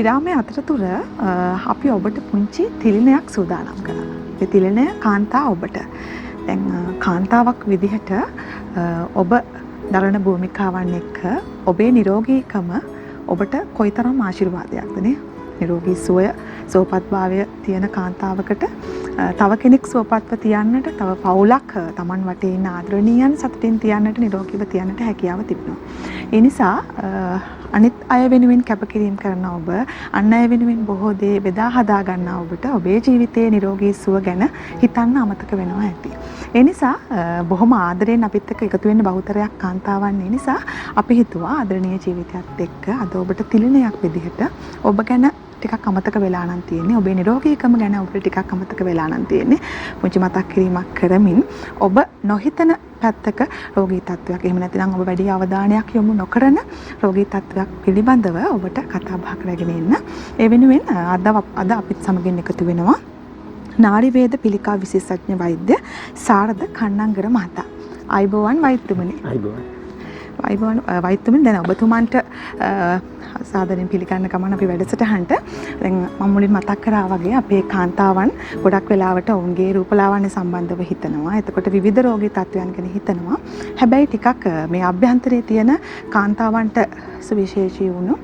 විරාමයේ අතරතුර අපි ඔබට පුංචි තිලිනයක් සූදානම් කරනවා. ඒ තිලිනය කාන්තා ඔබට. දැන් කාන්තාවක් විදිහට ඔබ දරන භූමිකාවන් එක්ක ඔබේ නිරෝගීකම ඔබට කොයිතරම් ආශිර්වාදයක්ද නේ? නිරෝගී සුවය සුවපත්භාවය තියෙන කාන්තාවකට තව කෙනෙක් සුවපත්ව තියන්නට, තව පවුලක් Taman වටේ ඉන්න ආදරණීයන් සතුටින් තියන්නට, නිරෝගීව තියන්නට හැකියාව තිබෙනවා. ඒ නිසා අනිත් අය වෙනුවෙන් කැපකිරීම කරන ඔබ, අන් අය වෙනුවෙන් බොහෝ දේ බෙදා හදා ගන්නා ඔබට ඔබේ ජීවිතයේ නිරෝගී සුව ගැන හිතන්න අමතක වෙනවා ඇති. ඒ නිසා බොහොම ආදරෙන් අපිත් එක්ක එකතු වෙන්න බහුතරයක් කාන්තාවන් ඒ නිසා අපි හිතුවා ආදරණීය ජීවිතයත් එක්ක අද ඔබට තිලිනයක් විදිහට ඔබ ගැන ටිකක් අමතක වෙලා නම් තියෙන්නේ, ඔබේ නිරෝගීකම ගැන ඔබට ටිකක් අමතක වෙලා නම් තියෙන්නේ. පුංචි මතක් කිරීමක් කරමින් ඔබ නොහිතන පැත්තක රෝගී තත්ත්වයක්, එහෙම නැත්නම් ඔබ වැඩි අවධානයක් යොමු නොකරන රෝගී තත්ත්වයක් පිළිබඳව ඔබට කතා බහ කරගෙන ඉන්න. ඒ වෙනුවෙන් අද අපිත් සමගින් එකතු වෙනවා නාඩි වේද පිළිකා විශේෂඥ වෛද්‍ය සාරද කන්නංගර මහතා. අයිබෝවන් වෛද්‍යතුමනි. අයිබෝවන් වෛද්‍යතුමනි, දැන් ඔබතුමන්ට සාදරයෙන් පිළිගන්න ගමන් අපි වැඩසටහනට දැන් මම මුලින් මතක් කරා වගේ අපේ කාන්තාවන් ගොඩක් වෙලාවට ඔවුන්ගේ රූපලාවන්‍ය සම්බන්ධව හිතනවා. එතකොට විවිධ රෝගී තත්ත්වයන් ගැන හිතනවා. හැබැයි ටිකක් මේ අභ්‍යන්තරයේ තියෙන කාන්තාවන්ට සුවිශේෂී වුණු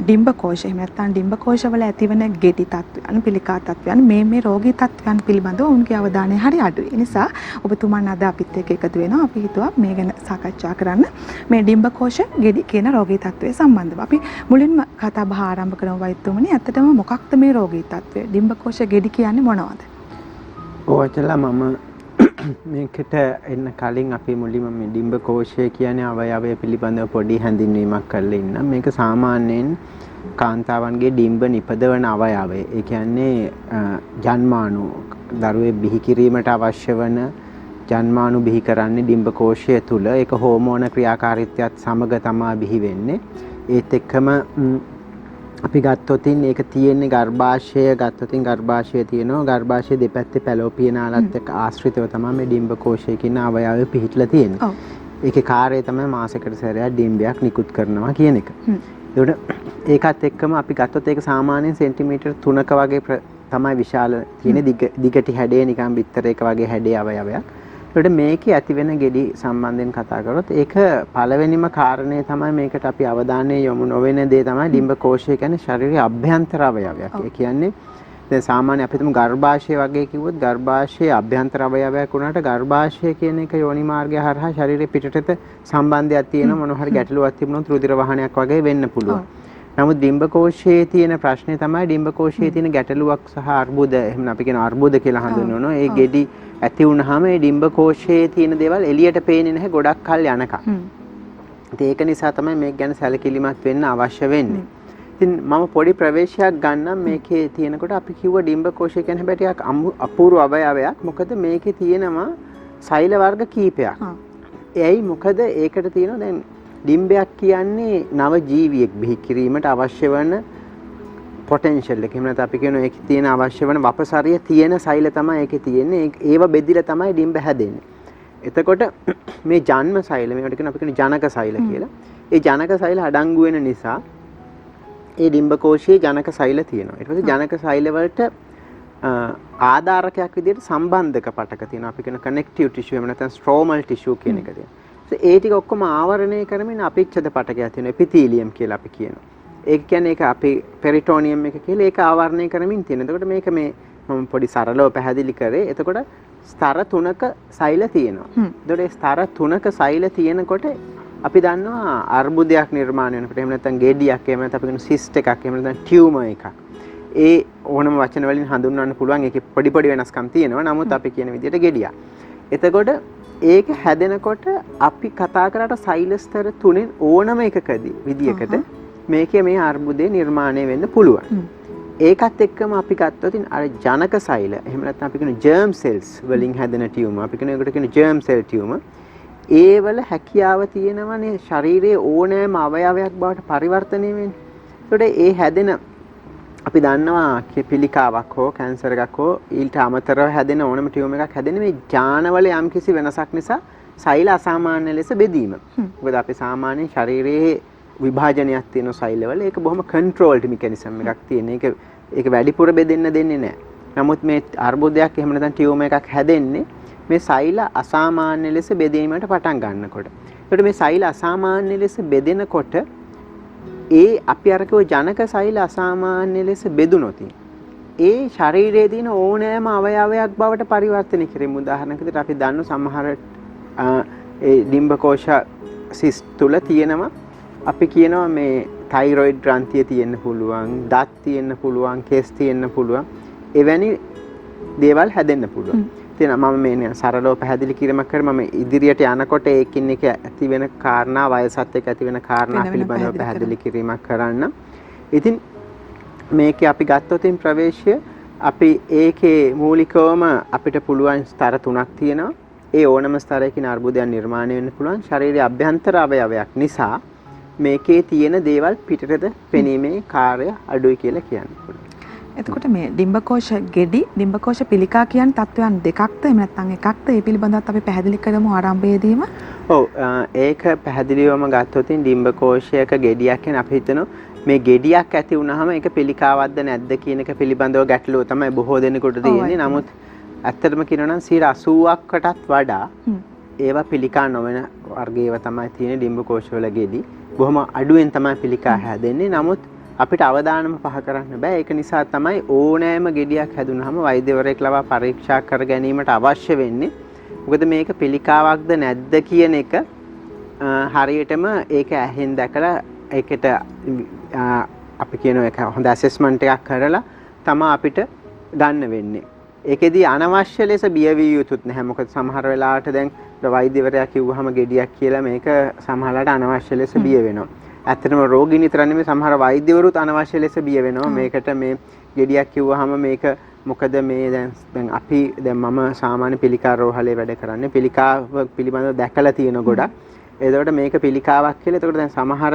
ඩිම්බකෝෂ, එහෙම නැත්නම් ඩිම්බකෝෂවල ඇතිවන ගෙඩි තත්ත්වයන්, පිළිකා තත්ත්වයන්, මේ රෝගී තත්ත්වයන් පිළිබඳව ඔවුන්ගේ අවධානය හරි අඩුයි. ඒ නිසා ඔබතුමන් අද අපිත් එක්ක එකතු වෙනවා. අපි හිතුවා මේ ගැන සාකච්ඡා කරන්න. මේ ඩිම්බකෝෂ ගෙඩි කියන රෝගී තත්ත්වය සම්බන්ධව අපි මුලින්ම කතා බහ ආරම්භ කරමු වෛද්‍යතුමනි. ඇත්තටම මොකක්ද මේ රෝගී තත්ත්වය? ඩිම්බකෝෂ ගෙඩි කියන්නේ මොනවද? ඔයචලා මම මේකට එන්න කලින් අපි මුලින්ම මේ ඩිම්බකෝෂය කියන්නේ අවයවය පිළිබඳව පොඩි හැඳින්වීමක් කරලා ඉන්න. මේක සාමාන්‍යයෙන් කාන්තාවන්ගේ ඩිම්බ නිපදවන අවයවය. ඒ කියන්නේ ජන්මාණු දරුවේ බිහි කිරීමට අවශ්‍ය වන ජන්මාණු බිහි කරන්නේ ඩිම්බකෝෂය තුල. ඒක හෝමෝන ක්‍රියාකාරීත්වයත් සමග තමයි බිහි වෙන්නේ. ඒත් එක්කම අපි ගත්තොතින් ඒක තියෙන්නේ ගර්භාෂය. ගත්තොතින් ගර්භාෂය තියෙනවා. ගර්භාෂයේ දෙපැත්තේ පැලෝපිය නාලත් එක්ක ආශ්‍රිතව තමයි මේ ඩිම්බකෝෂය කියන අවයවය පිහිටලා තියෙන්නේ. ඒකේ කාර්යය තමයි මාසයකට සැරයක් ඩිම්බයක් නිකුත් කරනවා කියන එක. ඒකත් එක්කම අපි ගත්තොත් ඒක සාමාන්‍යයෙන් සෙන්ටිමීටර් 3ක වගේ තමයි විශාල තියෙන දිගටි හැඩය, නිකන් බිත්තරයක වගේ හැඩේ අවයවයක්. ඒකට මේකේ ඇති වෙන ගෙඩි සම්බන්ධයෙන් කතා කරොත් ඒක පළවෙනිම කාරණේ තමයි මේකට අපි අවධානය යොමු නොවන දේ තමයි ඩිම්බකෝෂය කියන්නේ ශරීරයේ අභ්‍යන්තර අවයවයක්. ඒ කියන්නේ දැන් සාමාන්‍ය අපි තුමු ගර්භාෂය වගේ කිව්වොත් ගර්භාෂයේ අභ්‍යන්තර අවයවයක් වුණාට ගර්භාෂය කියන එක යෝනි මාර්ගය හරහා ශරීරයේ පිටතට සම්බන්ධයක් තියෙන මොන හරි ගැටලුවක් තිබුණොත් රුධිර වහනයක් වගේ වෙන්න පුළුවන්. නමුත් ඩිම්බකෝෂයේ තියෙන ප්‍රශ්නේ තමයි ඩිම්බකෝෂයේ තියෙන ගැටලුවක් සහ අර්බුද, එහෙම අපි කියන අර්බුද කියලා හඳුන්වනවා. ඒ ගෙඩි ඇති වුණාම ඒ ඩිම්බකෝෂයේ තියෙන දේවල් එළියට පේන්නේ නැහැ ගොඩක් කල් යනකම්. ඒක නිසා තමයි මේක ගැන සැලකිලිමත් වෙන්න අවශ්‍ය වෙන්නේ. ඉතින් මම පොඩි ප්‍රවේශයක් ගන්නම් මේකේ තියෙනකොට. අපි කිව්ව ඩිම්බකෝෂය කියන්නේ හැබැයි ටිකක් අපූර්ව අවයවයක්. මොකද මේකේ තියෙනවා සෛල වර්ග කීපයක්. එයි මොකද ඒකට තියෙනවා දැන් ඩිම්බයක් කියන්නේ නව ජීවියෙක් බිහි කිරීමට අවශ්‍ය වන පොටෙන්ෂල් එක. එහෙම නැත්නම් අපි කියනවා ඒකේ තියෙන අවශ්‍ය වන වපසරිය තියෙන සෛල තමයි ඒකේ තියෙන්නේ. ඒව බෙදිලා තමයි ඩිම්බ හැදෙන්නේ. එතකොට මේ ජන්ම සෛල, මේවට කියන අපි කියන ජනක සෛල කියලා. ඒ ජනක සෛල අඩංගු වෙන නිසා ඒ ඩිම්බකෝෂයේ ජනක සෛල තියෙනවා. ඊට පස්සේ ජනක සෛල වලට ආධාරකයක් විදිහට සම්බන්ධක පටක තියෙනවා. අපි කියන කනෙක්ටිව් ටිෂුව, එහෙම නැත්නම් ස්ට්‍රෝමල් ටිෂුව කියන එක තියෙනවා. ඒ ටික ඔක්කොම ආවරණය කරමින් අපිච්ඡද පටකයක් තියෙනවා. එපිතීලියම් කියලා අපි කියනවා. ඒක කියන්නේ ඒක අපි පෙරිටෝනියම් එක කියලා ඒක ආවරණය කරමින් තියෙන. එතකොට මේක මම පොඩි සරලව පැහැදිලි කරේ. එතකොට ස්තර 3ක සෛල තියෙනවා. එතකොට ස්තර 3ක සෛල තියෙනකොට අපි දන්නවා අර්බුදයක් නිර්මාණය වෙනකොට, එහෙම නැත්නම් ගෙඩියක්, එහෙම නැත්නම් අපි කියන සිස්ට් එකක්, එහෙම නැත්නම් ටියුමර් එකක්. ඒ ඕනම වචන වලින් හඳුන්වන්න පුළුවන්. ඒකේ පොඩි වෙනස්කම් තියෙනවා. නමුත් අපි කියන විදිහට ගෙඩියක්. එතකොට ඒක හැදෙනකොට අපි කතා කරාට සෛල ස්තර 3න් ඕනම එකකදී විදියකට මේකේ මේ අර්බුදේ නිර්මාණය වෙන්න පුළුවන්. ඒකත් එක්කම අපි ගත්තොත් අර ජනක සෛල, එහෙම නැත්නම් අපි කියන ජර්ම් සෙල්ස් වලින් හැදෙන ටියුමර්, අපි කියන එකට කියන ජර්ම් සෙල් ටියුමර්, ඒ වල හැකියාව තියෙනවනේ ශරීරයේ ඕනෑම අවයවයක් බවට පරිවර්තනය වෙන්නේ. ඒකට ඒ හැදෙන අපි දන්නවා පිළිකාවක් හෝ කැන්සර් එකක් හෝ ඊට අමතරව හැදෙන ඕනම ටියුමර් එකක් හැදෙන මේ ජානවල යම්කිසි වෙනසක් නිසා සෛල අසාමාන්‍ය ලෙස බෙදීම. මොකද අපි සාමාන්‍යයෙන් ශරීරයේ විභාජනයක් තියෙන සෛලවල ඒක බොහොම කන්ට්‍රෝල්ඩ් මෙකැනිසම් එකක් තියෙන. ඒක වැඩිපුර බෙදෙන්න දෙන්නේ නැහැ. නමුත් මේ අර්බුදයක් එහෙම නැත්නම් ටියුමර් එකක් හැදෙන්නේ මේ සෛල අසාමාන්‍ය ලෙස බෙදීමට පටන් ගන්නකොට. ඒකට මේ සෛල අසාමාන්‍ය ලෙස බෙදෙනකොට ඒ අපි අරකෝ ජනක සෛල අසාමාන්‍ය ලෙස බෙදුනොත් ඒ ශරීරයේ තියෙන ඕනෑම අවයවයක් බවට පරිවර්තනය කිරීම. උදාහරණයක් විදිහට අපි දන්න සමහර ඒ ඩිම්බකෝෂ සිස් තුල තියෙනවා අපි කියනවා මේ තයිරොයිඩ් ග්‍රන්ථිය තියෙන්න පුළුවන්, දත් තියෙන්න පුළුවන්, කෙස් තියෙන්න පුළුවන්. එවැනි දේවල් හැදෙන්න පුළුවන්. ඉතින් මම මේ සරලව පැහැදිලි කිරීමක් කරා මම ඉදිරියට යනකොට ඒකින් එක ඇති වෙන කාරණා වයසත් එක්ක ඇති වෙන කාරණා පිළිබඳව පැහැදිලි කිරීමක් කරන්න. ඉතින් මේකේ අපි ගත්තොත් ප්‍රවේශය අපි ඒකේ මූලිකවම අපිට පුළුවන් ස්තර තුනක් තියෙනවා. ඒ ඕනම ස්තරයකින් අර්බුදයක් නිර්මාණය වෙන්න පුළුවන්. ශරීරයේ අභ්‍යන්තර අවයවයක් නිසා මේකේ තියෙන දේවල් පිටතට පෙනීමේ කාර්ය අඩුයි කියලා කියන්න පුළුවන්. එතකොට මේ ඩිම්බකෝෂ ගෙඩි ඩිම්බකෝෂ පිළිකා කියන තත්වයන් දෙකක්ද එහෙම නැත්නම් එකක්ද ඒ පිළිබඳවත් අපි පැහැදිලි කරමු ආරම්භයේදීම. ඔව් ඒක පැහැදිලිවම ගත්තොත් ඩිම්බකෝෂයක ගෙඩියක් කියන අපි හිතනවා මේ ගෙඩියක් ඇති වුනහම ඒක පිළිකාවක්ද නැද්ද කියන එක පිළිබඳව ගැටලුව තමයි බොහෝ දෙනෙකුට තියෙන්නේ. නමුත් ඇත්තටම කියනවා නම් 80%කටත් වඩා ඒවා පිළිකා නොවන වර්ගයේව තමයි තියෙන්නේ ඩිම්බකෝෂවල ගෙඩි. බොහොම අඩුවෙන් තමයි පිළිකා හැදෙන්නේ. නමුත් අපිට අවදානම පහ කරන්න බෑ. ඒක නිසා තමයි ඕනෑම ගෙඩියක් හැදුනහම වෛද්‍යවරයෙක් ලවා පරීක්ෂා කර ගැනීමට අවශ්‍ය වෙන්නේ. මොකද මේක පිළිකාවක්ද නැද්ද කියන එක හරියටම ඒක ඇහෙන් දැකලා ඒකට අපි කියන එක හොඳ ඇසෙස්මන්ට් එකක් කරලා තමයි අපිට ගන්න වෙන්නේ. ඒකෙදී අනවශ්‍ය ලෙස බියවිය යුතුත් නැහැ. මොකද සමහර වෙලාවට දැන් වෛද්‍යවරයා කිව්වහම ගෙඩියක් කියලා මේක සමහරලාට අනවශ්‍ය ලෙස බිය වෙනවා. ඇත්තටම රෝගී නිතර නෙමෙයි සමහර වෛද්‍යවරුත් අනවශ්‍ය ලෙස බිය වෙනවා. මේකට මේ ගෙඩියක් කිව්වහම මේක මොකද මේ දැන් අපි දැන් මම සාමාන්‍ය පිළිකා රෝහලේ වැඩ කරන්නේ. පිළිකාව පිළිබඳව දැකලා තියෙන ගොඩක්. එතකොට මේක පිළිකාවක් කියලා. එතකොට දැන් සමහර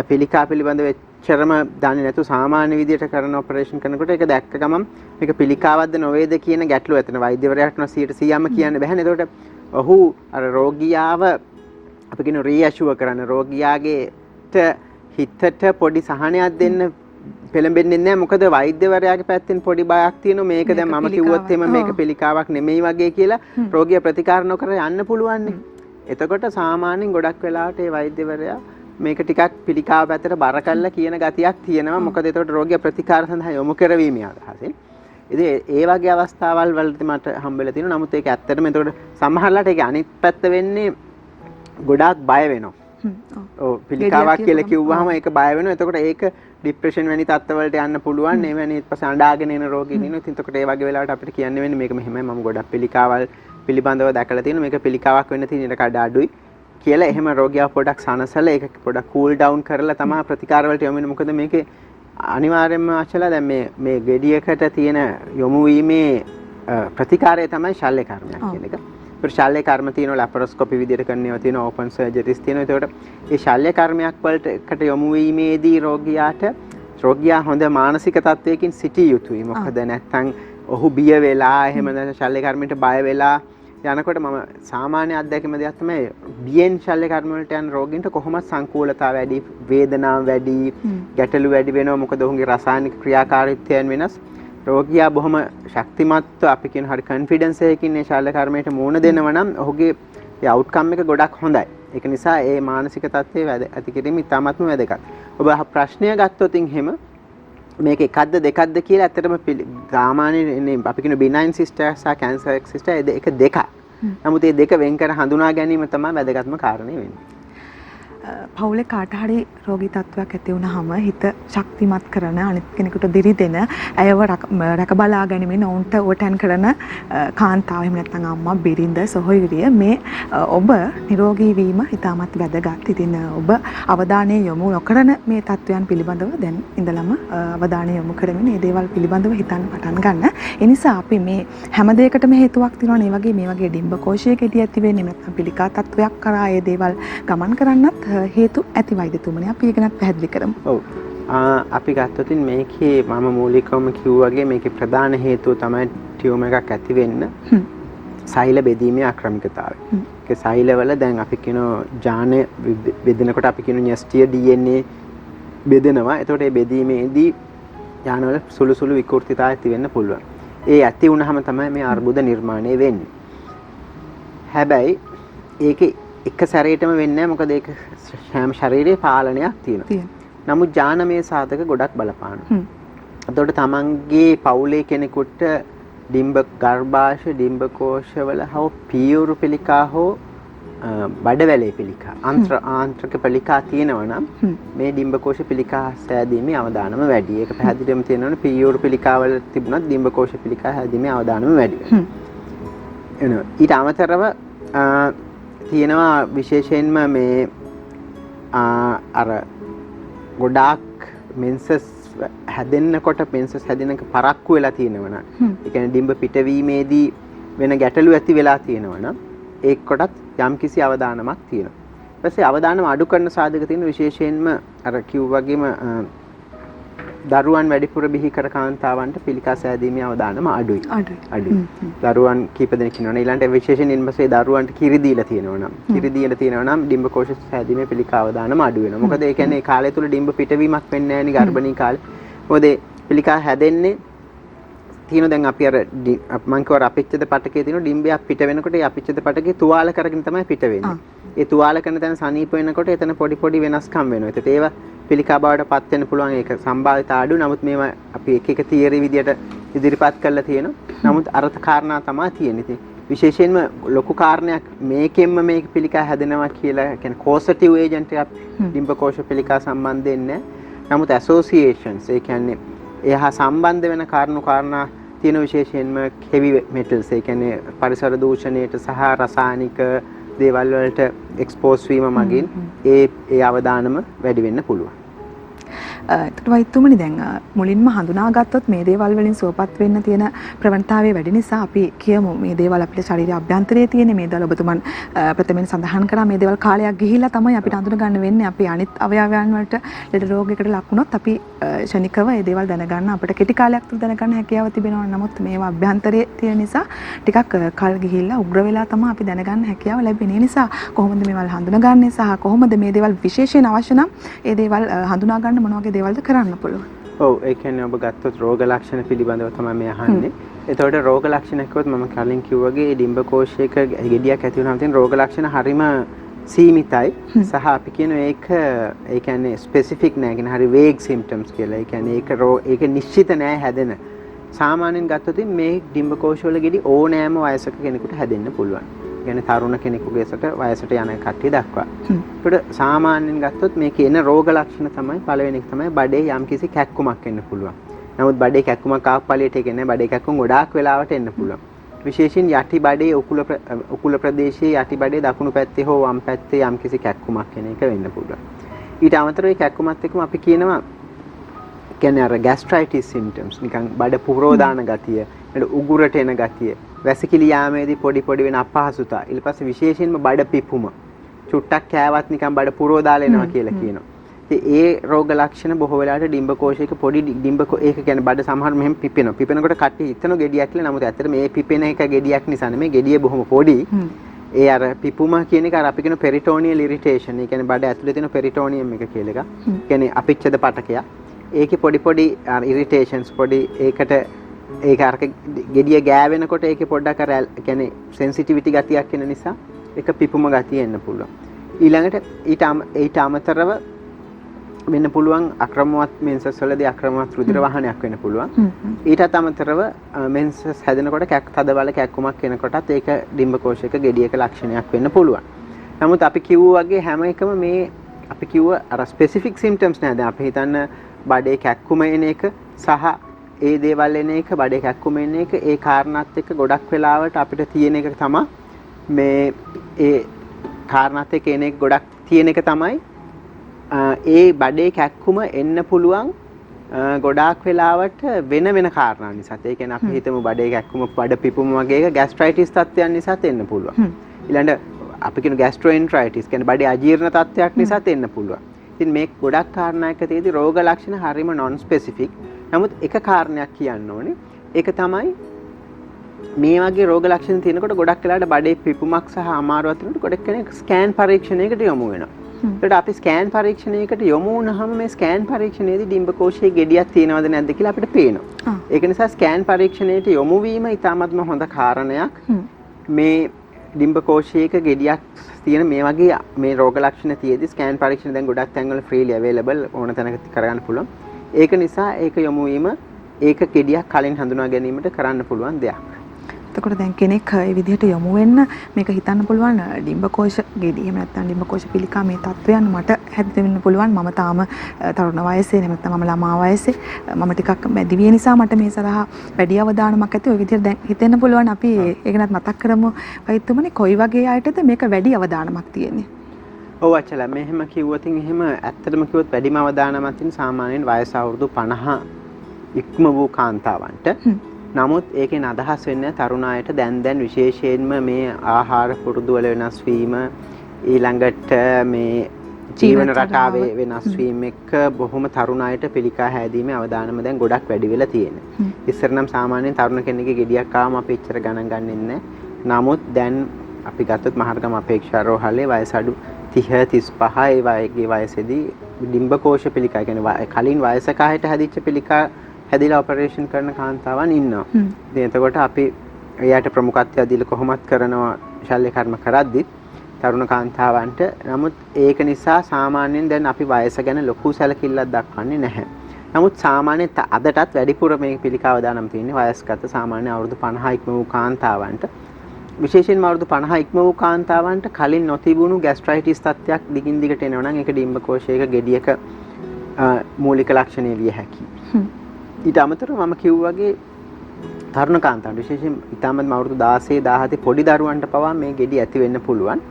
පිළිකා පිළිබඳව එච්චරම දන්නේ නැතු සාමාන්‍ය විදියට කරන ඔපරේෂන් කරනකොට ඒක දැක්ක ගමන් මේක පිළිකාවක්ද නොවේද කියන ගැටලුව ඇතිවෙන වෛද්‍යවරයාට 100%ම කියන්න බැහැ. එතකොට ඔහු අර රෝගියාව අපි කියන රීඇෂුව කරන රෝගියාගේට හිතට පොඩි සහනයක් දෙන්න පෙළඹෙන්නේ නැහැ. මොකද වෛද්‍යවරයාගේ පැත්තෙන් පොඩි බයක් තියෙනවා මේක දැන් මම කිව්වොත් එimhe මේක පිළිකාවක් නෙමෙයි වගේ කියලා රෝගියා ප්‍රතිකාර නොකර යන්න පුළුවන්. එතකොට සාමාන්‍යයෙන් ගොඩක් වෙලාවට ඒ වෛද්‍යවරයා මේක ටිකක් පිළිකාව පැත්තට බර කරලා කියන ගතියක් තියෙනවා. මොකද එතකොට රෝගියා ප්‍රතිකාර සඳහා යොමු කරවීමේ අදහසින්. ඉතින් ඒ වගේ අවස්ථාවල් වලදී මට හම්බෙලා තියෙනවා. නමුත් ඒක ඇත්තටම එතකොට සමහරලාට ඒක අනිත් පැත්ත වෙන්නේ ගොඩාක් බය වෙනවා. ඔව් පිළිකාවක් කියලා කිව්වහම ඒක බය වෙනවා. එතකොට ඒක ડિප්‍රෙෂන් වැනි තත්ත්වවලට යන්න පුළුවන්. ඒ වැනි ඊට පස්සේ අඬාගෙන එන රෝගීන් ඉන්නවා. ඉතින් එතකොට ඒ වගේ වෙලාවට අපිට කියන්න වෙන්නේ මේක මෙහෙමයි මම ගොඩක් පිළිකාවල් පිළිබඳව දැකලා තියෙනවා. මේක පිළිකාවක් වෙන්න තියෙන ඉඩ කඩ අඩුයි කියලා එහෙම රෝගියා පොඩක් සනසලා ඒක පොඩක් කූල් ඩවුන් කරලා තමයි ප්‍රතිකාර වලට යොමු වෙන්නේ. මොකද මේකේ අනිවාර්යයෙන්ම අචලා දැන් මේ ගෙඩියකට තියෙන යොමු වීමේ ප්‍රතිකාරය තමයි ශල්‍ය කර්මයක් කියන එක. ඒ ශල්‍ය කර්ම තියෙනවා ලැපරොස්කෝපි විදියට කරනවා තියෙනවා ඕපන් සර්ජරිස් තියෙනවා. ඒකට ඒ ශල්‍ය කර්මයක් වලට යොමු වීමේදී රෝගියා හොඳ මානසික තත්වයකින් සිටිය යුතුයි. මොකද නැත්තම් ඔහු බිය වෙලා එහෙම නැත්නම් ශල්‍ය කර්මයට බය වෙලා යනකොට මම සාමාන්‍ය අත්දැකීම දෙයක් තමයි බියෙන් ශල්‍ය කර්ම වලට යන රෝගීන්ට කොහොමද සංකූලතාව වැඩි, වේදනාව වැඩි, ගැටලු වැඩි වෙනවා. මොකද ඔහුගේ රසායනික ක්‍රියාකාරීත්වයන් වෙනස්. රෝගියා බොහොම ශක්තිමත්ව අපි කියන හරි කොන්ෆිඩන්ස් එකකින් මේ ශල්‍ය කර්මයට මුහුණ දෙනවා නම් ඔහුගේ ඒ අවුට්කම් එක ගොඩක් හොඳයි. ඒක නිසා ඒ මානසික තත්ත්වය ඇති කිරීම ඉතාමත්ම වැදගත්. ඔබ ප්‍රශ්නය ගත්තොත් එහෙම මේක එකක්ද දෙකක්ද කියලා ඇත්තටම සාමාන්‍යයෙන් අපි කියන බිනයින් සිස්ටර් සහ කැන්සර් සිස්ටර් ඒක දෙකක්. නමුත් මේ දෙක වෙන් කර හඳුනා ගැනීම තමයි වැදගත්ම කාරණේ වෙන්නේ. පවුලේ කාට හරි රෝගී තත්ත්වයක් ඇති වුනහම හිත ශක්තිමත් කරන අනිත් කෙනෙකුට දිරිදෙන ඇයව රැක බලා ගැනීමෙන් ඔවුන්ට ඕටන් කරන කාන්තාව එහෙම නැත්නම් අම්මා බිරිඳ සොහොයුරිය මේ ඔබ නිරෝගී වීම ඉතාමත් වැදගත්. ඉතින් ඔබ අවධානය යොමු නොකරන මේ තත්ත්වයන් පිළිබඳව දැන් ඉඳලම අවධානය යොමු කරමින් මේ දේවල් පිළිබඳව හිතන්න පටන් ගන්න. ඒ නිසා අපි මේ හැම දෙයකටම හේතුවක් තියෙනවා. මේ වගේ ඩිම්බකෝෂයකදී ඇති වෙන්නේ නැත්නම් පිළිකා තත්ත්වයක් කරා ඒ දේවල් ගමන් කරන්නත් හේතු ඇති වෛද්‍යතුමනි. අපි ඒක ගැන පැහැදිලි කරමු. ඔව්. අපි ගත්තොත් මේකේ මම මූලිකවම කිව්වාගේ මේකේ ප්‍රධාන හේතුව තමයි ටියුමර් එකක් ඇති වෙන්න සෛල බෙදීමේ අක්‍රමිකතාවය. ඒක සෛලවල දැන් අපි කියන ජාන බෙදෙනකොට අපි කියන න්‍යෂ්ටිය DNA බෙදෙනවා. එතකොට මේ බෙදීමේදී යානවල සුළු සුළු විකෘතිතා ඇති වෙන්න පුළුවන්. ඒ ඇති වුනහම තමයි මේ අර්බුද නිර්මාණය වෙන්නේ. හැබැයි ඒක එක සැරේටම වෙන්නේ නැහැ. මොකද ඒක හැම ශරීරයේ පාලනයක් තියෙනවා. නමුත් ජානමය සාධක ගොඩක් බලපානවා. එතකොට තමන්ගේ පවුලේ කෙනෙකුට ඩිම්බ ගර්භාෂය ඩිම්බකෝෂවල හෝ පියුරු පිළිකා හෝ බඩවැලේ පිළිකා ආන්ත්‍රක පිළිකා තියෙනවා නම් මේ ඩිම්බකෝෂ පිළිකා සෑදීමේ අවදානම වැඩි. ඒක පැහැදිලිවම තියෙනවනේ පියුරු පිළිකාවල තිබුණත් ඩිම්බකෝෂ පිළිකා හැදීමේ අවදානම වැඩි. ඊට අමතරව තියෙනවා විශේෂයෙන්ම මේ අර ගොඩාක් මෙන්සස් හැදෙන්නකොට මෙන්සස් හැදෙනක පරක්කු වෙලා තියෙනවා නම් ඒ කියන්නේ ඩිම්බ පිටවීමේදී වෙන ගැටලු ඇති වෙලා තියෙනවා නම් ඒක කොටත් යම්කිසි අවදානමක් තියෙනවා. ඊට පස්සේ අවදානම අඩු කරන සාධක තියෙන විශේෂයෙන්ම අර කිව් වගේම දරුවන් වැඩිපුර බිහි කර කාන්තාවන්ට පිළිකා සෑදීමේ අවදානම අඩුයි. දරුවන් කීප දෙනෙක් ඉන්නවනේ. ඊළඟට විශේෂයෙන් ඉන්පස්සේ දරුවන්ට කිරි දීලා තියෙනවා නම් ඩිම්බකෝෂ සෑදීමේ පිළිකා අවදානම අඩු වෙනවා. මොකද ඒ කියන්නේ කාලය තුල ඩිම්බ පිටවීමක් වෙන්නේ නැහැ නේ ගර්භණී කාලේ. මොකද පිළිකා හැදෙන්නේ තියෙන දැන් අපි අර මම කියවර අපිච්චද පටකේ තියෙන ඩිම්බයක් පිට වෙනකොට ඒ අපිච්චද පටකේ තුවාල කරගෙන තමයි පිට වෙන්නේ. ඒ තුවාල කරන තැන සනීප වෙනකොට එතන පොඩි පොඩි වෙනස්කම් වෙනවා. ඒත් ඒවා පිළිකා බවට පත් වෙන්න පුළුවන්. ඒක සම්භාවිත අඩු. නමුත් මේවා අපි එක එක තියරි විදියට ඉදිරිපත් කරලා තියෙනවා. නමුත් අර්ථ කාරණා තමයි තියෙන්නේ. ඉතින් විශේෂයෙන්ම ලොකු කාරණයක් මේකෙන්ම මේක පිළිකා හැදෙනවා කියලා කියන්නේ කෝසටිව් ඒජන්ට් එකක් ඩිම්බකෝෂ පිළිකා සම්බන්ධයෙන් නැහැ. නමුත් ඇසෝසියේෂන්ස් ඒ කියන්නේ එහා සම්බන්ධ වෙන කාරණා තියෙන විශේෂයෙන්ම හෙවි මෙටල්ස් ඒ කියන්නේ පරිසර දූෂණයට සහ රසායනික දේවල් වලට එක්ස්පෝස් වීම මගින් ඒ අවදානම වැඩි වෙන්න පුළුවන්. එතකොට වෛද්‍යතුමනි දැන් මුලින්ම හඳුනාගත්තොත් මේ දේවල් වලින් සුවපත් වෙන්න තියෙන ප්‍රවණතාවය වැඩි නිසා අපි කියමු මේ දේවල් අපේ ශරීරයේ අභ්‍යන්තරයේ තියෙන මේ දේවල් ඔබතුමන් ප්‍රථමයෙන් සඳහන් කරා මේ දේවල් කාලයක් ගිහිල්ලා තමයි අපිට හඳුන ගන්න වෙන්නේ. අපි අනිත් අවයවයන් වලට ලෙඩ රෝගයකට ලක් වුණොත් අපි ශනිකව මේ දේවල් දැනගන්න අපිට කෙටි කාලයක් තුළ දැනගන්න හැකියාව තිබෙනවා. නමුත් මේවා අභ්‍යන්තරයේ තියෙන නිසා ටිකක් කල් ගිහිල්ලා උග්‍ර වෙලා තමයි අපි දැනගන්න හැකියාව ලැබෙන්නේ. නිසා කොහොමද මේවල් හඳුනගන්නේ සහ කොහොමද මේ දේවල් විශේෂයෙන් අවශ්‍ය නම් ඒ දේවල් හඳුනා ගන්න මොන වගේ දේවල්ද කරන්න පුළුවන්? ඔව් ඒ කියන්නේ ඔබ ගත්තොත් රෝග ලක්ෂණ පිළිබඳව තමයි මේ අහන්නේ. එතකොට රෝග ලක්ෂණ කිව්වොත් මම කලින් කිව්වාගේ ඩිම්බකෝෂයක ගෙඩියක් ඇති වුණාම තියෙන රෝග ලක්ෂණ හරිම සීමිතයි සහ අපි කියන ඒක ඒ කියන්නේ ස්පෙસિෆික් නෑ කියන හරි වේග් සිම්ප්ටම්ස් කියලා. ඒ කියන්නේ ඒක නිශ්චිත නෑ හැදෙන. සාමාන්‍යයෙන් ගත්තොත් මේ ඩිම්බකෝෂ වල ගෙඩි ඕනෑම වයසක කෙනෙකුට හැදෙන්න පුළුවන්. කියන්නේ තරුණ කෙනෙකුගේ වයසට යන කට්ටිය දක්වා. ඒකට සාමාන්‍යයෙන් ගත්තොත් මේකේ එන රෝග ලක්ෂණ තමයි පළවෙනි එක තමයි බඩේ යම්කිසි කැක්කුමක් එන්න පුළුවන්. නමුත් බඩේ කැක්කුමක් ආව ඵලයට ඒක නෑ බඩේ කැක්කුම් ගොඩාක් වෙලාවට එන්න පුළුවන්. විශේෂයෙන් යටි බඩේ උකුල ප්‍රදේශයේ යටි බඩේ දකුණු පැත්තේ හෝ වම් පැත්තේ යම්කිසි කැක්කුමක් එන එක වෙන්න පුළුවන්. ඊට අමතරව මේ කැක්කුමත් එක්කම අපි කියනවා කියන්නේ අර ગેස්ට්‍රයිටිස් සිම්ප්ටම්ස් නිකන් බඩ පුරෝ දාන ගතිය, උගුරට එන ගතිය, වැසිකිලි යාමේදී පොඩි වෙන අපහසුතා. ඊට පස්සේ විශේෂයෙන්ම බඩ පිපුම. චුට්ටක් කෑවත් නිකන් බඩ පුරෝ දාලා එනවා කියලා කියනවා. ඉතින් ඒ රෝග ලක්ෂණ බොහෝ වෙලාවට ඩිම්බකෝෂයක පොඩි ඒක කියන්නේ බඩ සමහර මෙහෙම පිපෙනවා. පිපෙනකොට කට්ටිය හිතන ගෙඩියක් කියලා. නමුත් ඇත්තට මේ පිපෙන එක ගෙඩියක් නිසා නෙමෙයි. ගෙඩිය බොහොම පොඩි. ඒ අර පිපුම කියන එක අර අපි කියන පෙරිටෝනියල් ඉරිටේෂන්. ඒ කියන්නේ බඩ ඇතුලේ තියෙන පෙරිටෝනියම් එක කියලා එකක්. කියන්නේ අපිච්චද පටකයක්. ඒකේ පොඩි ඉරිටේෂන්ස් පොඩි ඒකට ඒක අර ගෙඩිය ගෑවෙනකොට ඒකේ පොඩ්ඩක් අර කියන්නේ සෙන්සිටිවිටි ගතියක් එන නිසා ඒක පිපුම ගතිය එන්න පුළුවන්. ඊළඟට ඊට අමතරව වෙන්න පුළුවන් අක්‍රමවත් මෙන්සස් වලදී අක්‍රමවත් රුධිර වහනයක් වෙන්න පුළුවන්. ඊටත් අමතරව මෙන්සස් හැදෙනකොට තදබල කැක්කුමක් එනකොටත් ඒක ඩිම්බකෝෂයක ගෙඩියක ලක්ෂණයක් වෙන්න පුළුවන්. නමුත් අපි කිව්වා වගේ හැම එකම මේ අපි කිව්ව අර ස්පෙસિෆික් සිම්ප්ටම්ස් නෑ. දැන් අපි හිතන්න බඩේ කැක්කුම එන එක සහ ඒ දේවල් එන එක බඩේ කැක්කුම එන එක ඒ කාරණාත් එක්ක ගොඩක් වෙලාවට අපිට තියෙන එක තමයි මේ ඒ කාරණාත් එක්ක එන එක ගොඩක් තියෙන එක තමයි ඒ බඩේ කැක්කුම එන්න පුළුවන් ගොඩාක් වෙලාවට වෙන කාරණා නිසා. ඒ කියන්නේ අපි හිතමු බඩේ කැක්කුම බඩ පිපුම වගේ එක ગેස්ට්‍රයිටිස් තත්ත්වයන් නිසාත් එන්න පුළුවන්. ඊළඟට අපි කියන ગેස්ට්‍රොඑන්ට්‍රයිටිස් කියන්නේ බඩේ අජීර්ණ තත්ත්වයක් නිසාත් එන්න පුළුවන්. ඉතින් මේ ගොඩක් කාරණා එක තියෙදි රෝග ලක්ෂණ හරීම නොන් ස්පෙસિෆික්. නමුත් එක කාරණයක් කියන්න ඕනේ. ඒක තමයි මේ වගේ රෝග ලක්ෂණ තියෙනකොට ගොඩක් වෙලාවට බඩේ පිපුමක් සහ අමාරුවක් තියෙනකොට ගොඩක් කෙනෙක් ස්කෑන් පරීක්ෂණයකට යොමු වෙනවා. ඒකට අපි ස්කෑන් පරීක්ෂණයකට යොමු වුණාම මේ ස්කෑන් පරීක්ෂණයේදී ඩිම්බකෝෂයේ ගෙඩියක් තියෙනවද නැද්ද කියලා අපිට පේනවා. ඒක නිසා ස්කෑන් පරීක්ෂණයට යොමු වීම ඉතාමත්ම හොඳ කාරණයක්. මේ ඩිම්බකෝෂයක ගෙඩියක් තියෙන මේ වගේ මේ රෝග ලක්ෂණ තියෙද්දි ස්කෑන් පරීක්ෂණ දැන් ගොඩක් තැන්වල ෆ්‍රීලි අවైలබල් ඕන තැනක කරගන්න පුළුවන්. ඒක නිසා ඒක යොමු වීම ඒක ගෙඩියක් කලින් හඳුනා ගැනීමට කරන්න පුළුවන් දෙයක්. එතකොට දැන් කෙනෙක් ඒ විදිහට යොමු වෙන්න මේක හිතන්න පුළුවන් ඩිම්බකෝෂ ගෙඩි එහෙම නැත්නම් ඩිම්බකෝෂ පිළිකා මේ තත්වයන් මට හැදෙන්න පුළුවන් මම තාම තරුණ වයසේ එහෙම නැත්නම් මම ළමා වයසේ මම ටිකක් මැදි විය නිසා මට මේ සඳහා වැඩි අවධානමක් ඇති ඔය විදිහට දැන් හිතෙන්න පුළුවන් අපි ඒකනත් මතක් කරමු වෛද්‍යතුමනි කොයි වගේ අයටද මේක වැඩි අවධානමක් තියෙන්නේ. ඔව් අච්චලා මෙහෙම කිව්වොත් එහෙම ඇත්තටම කිව්වොත් වැඩිම අවධානමක් තියෙන සාමාන්‍යයෙන් වයස අවුරුදු 50 ඉක්ම වූ කාන්තාවන්ට. නමුත් ඒකෙන් අදහස් වෙන්නේ තරුණ අයට දැන් විශේෂයෙන්ම මේ ආහාර පුරුදු වල වෙනස් වීම ඊළඟට මේ ජීවන රටාවේ වෙනස් වීම එක්ක බොහොම තරුණ අයට පිළිකා හැදීමේ අවදානම දැන් ගොඩක් වැඩි වෙලා තියෙනවා. ඉස්සර නම් සාමාන්‍යයෙන් තරුණ කෙනෙක්ගේ ගෙඩියක් ආවම අපි එච්චර ගණන් ගන්නෙ නැහැ. නමුත් දැන් අපි ගත්තොත් මහරගම අපේක්ෂා රෝහලේ වයස අඩු 30 35 ඒ වගේ වයසේදී ඩිම්බකෝෂ පිළිකා කියන්නේ කලින් වයසක අයට හැදිච්ච පිළිකා හැදිලා ඔපරේෂන් කරන කාන්තාවන් ඉන්නවා. ඉතින් එතකොට අපි එයාට ප්‍රමුඛත්වය දීලා කොහොමත් කරනවා ශල්‍ය කර්ම කරද්දි තරුණ කාන්තාවන්ට. නමුත් ඒක නිසා සාමාන්‍යයෙන් දැන් අපි වයස ගැන ලොකු සැලකිල්ලක් දක්වන්නේ නැහැ. නමුත් සාමාන්‍යයෙන් අදටත් වැඩිපුර මේ පිළිකාව දානම් තියෙන්නේ වයස්ගත සාමාන්‍ය අවුරුදු 50 ඉක්ම වූ කාන්තාවන්ට. විශේෂයෙන්ම අවුරුදු 50 ඉක්ම වූ කාන්තාවන්ට කලින් නොතිබුණු ગેස්ට්‍රයිටිස් තත්ත්වයක් දිගින් දිගට එනවා නම් ඒක ඩිම්බකෝෂයක ගෙඩියක මූලික ලක්ෂණය විය හැකියි. ඊට අමතරව මම කිව්වාගේ තරුණ කාන්තාවන්ට විශේෂයෙන් ඉතාමත් අවුරුදු 16 17 පොඩි දරුවන්ට පවා මේ ගෙඩි ඇති වෙන්න පුළුවන්.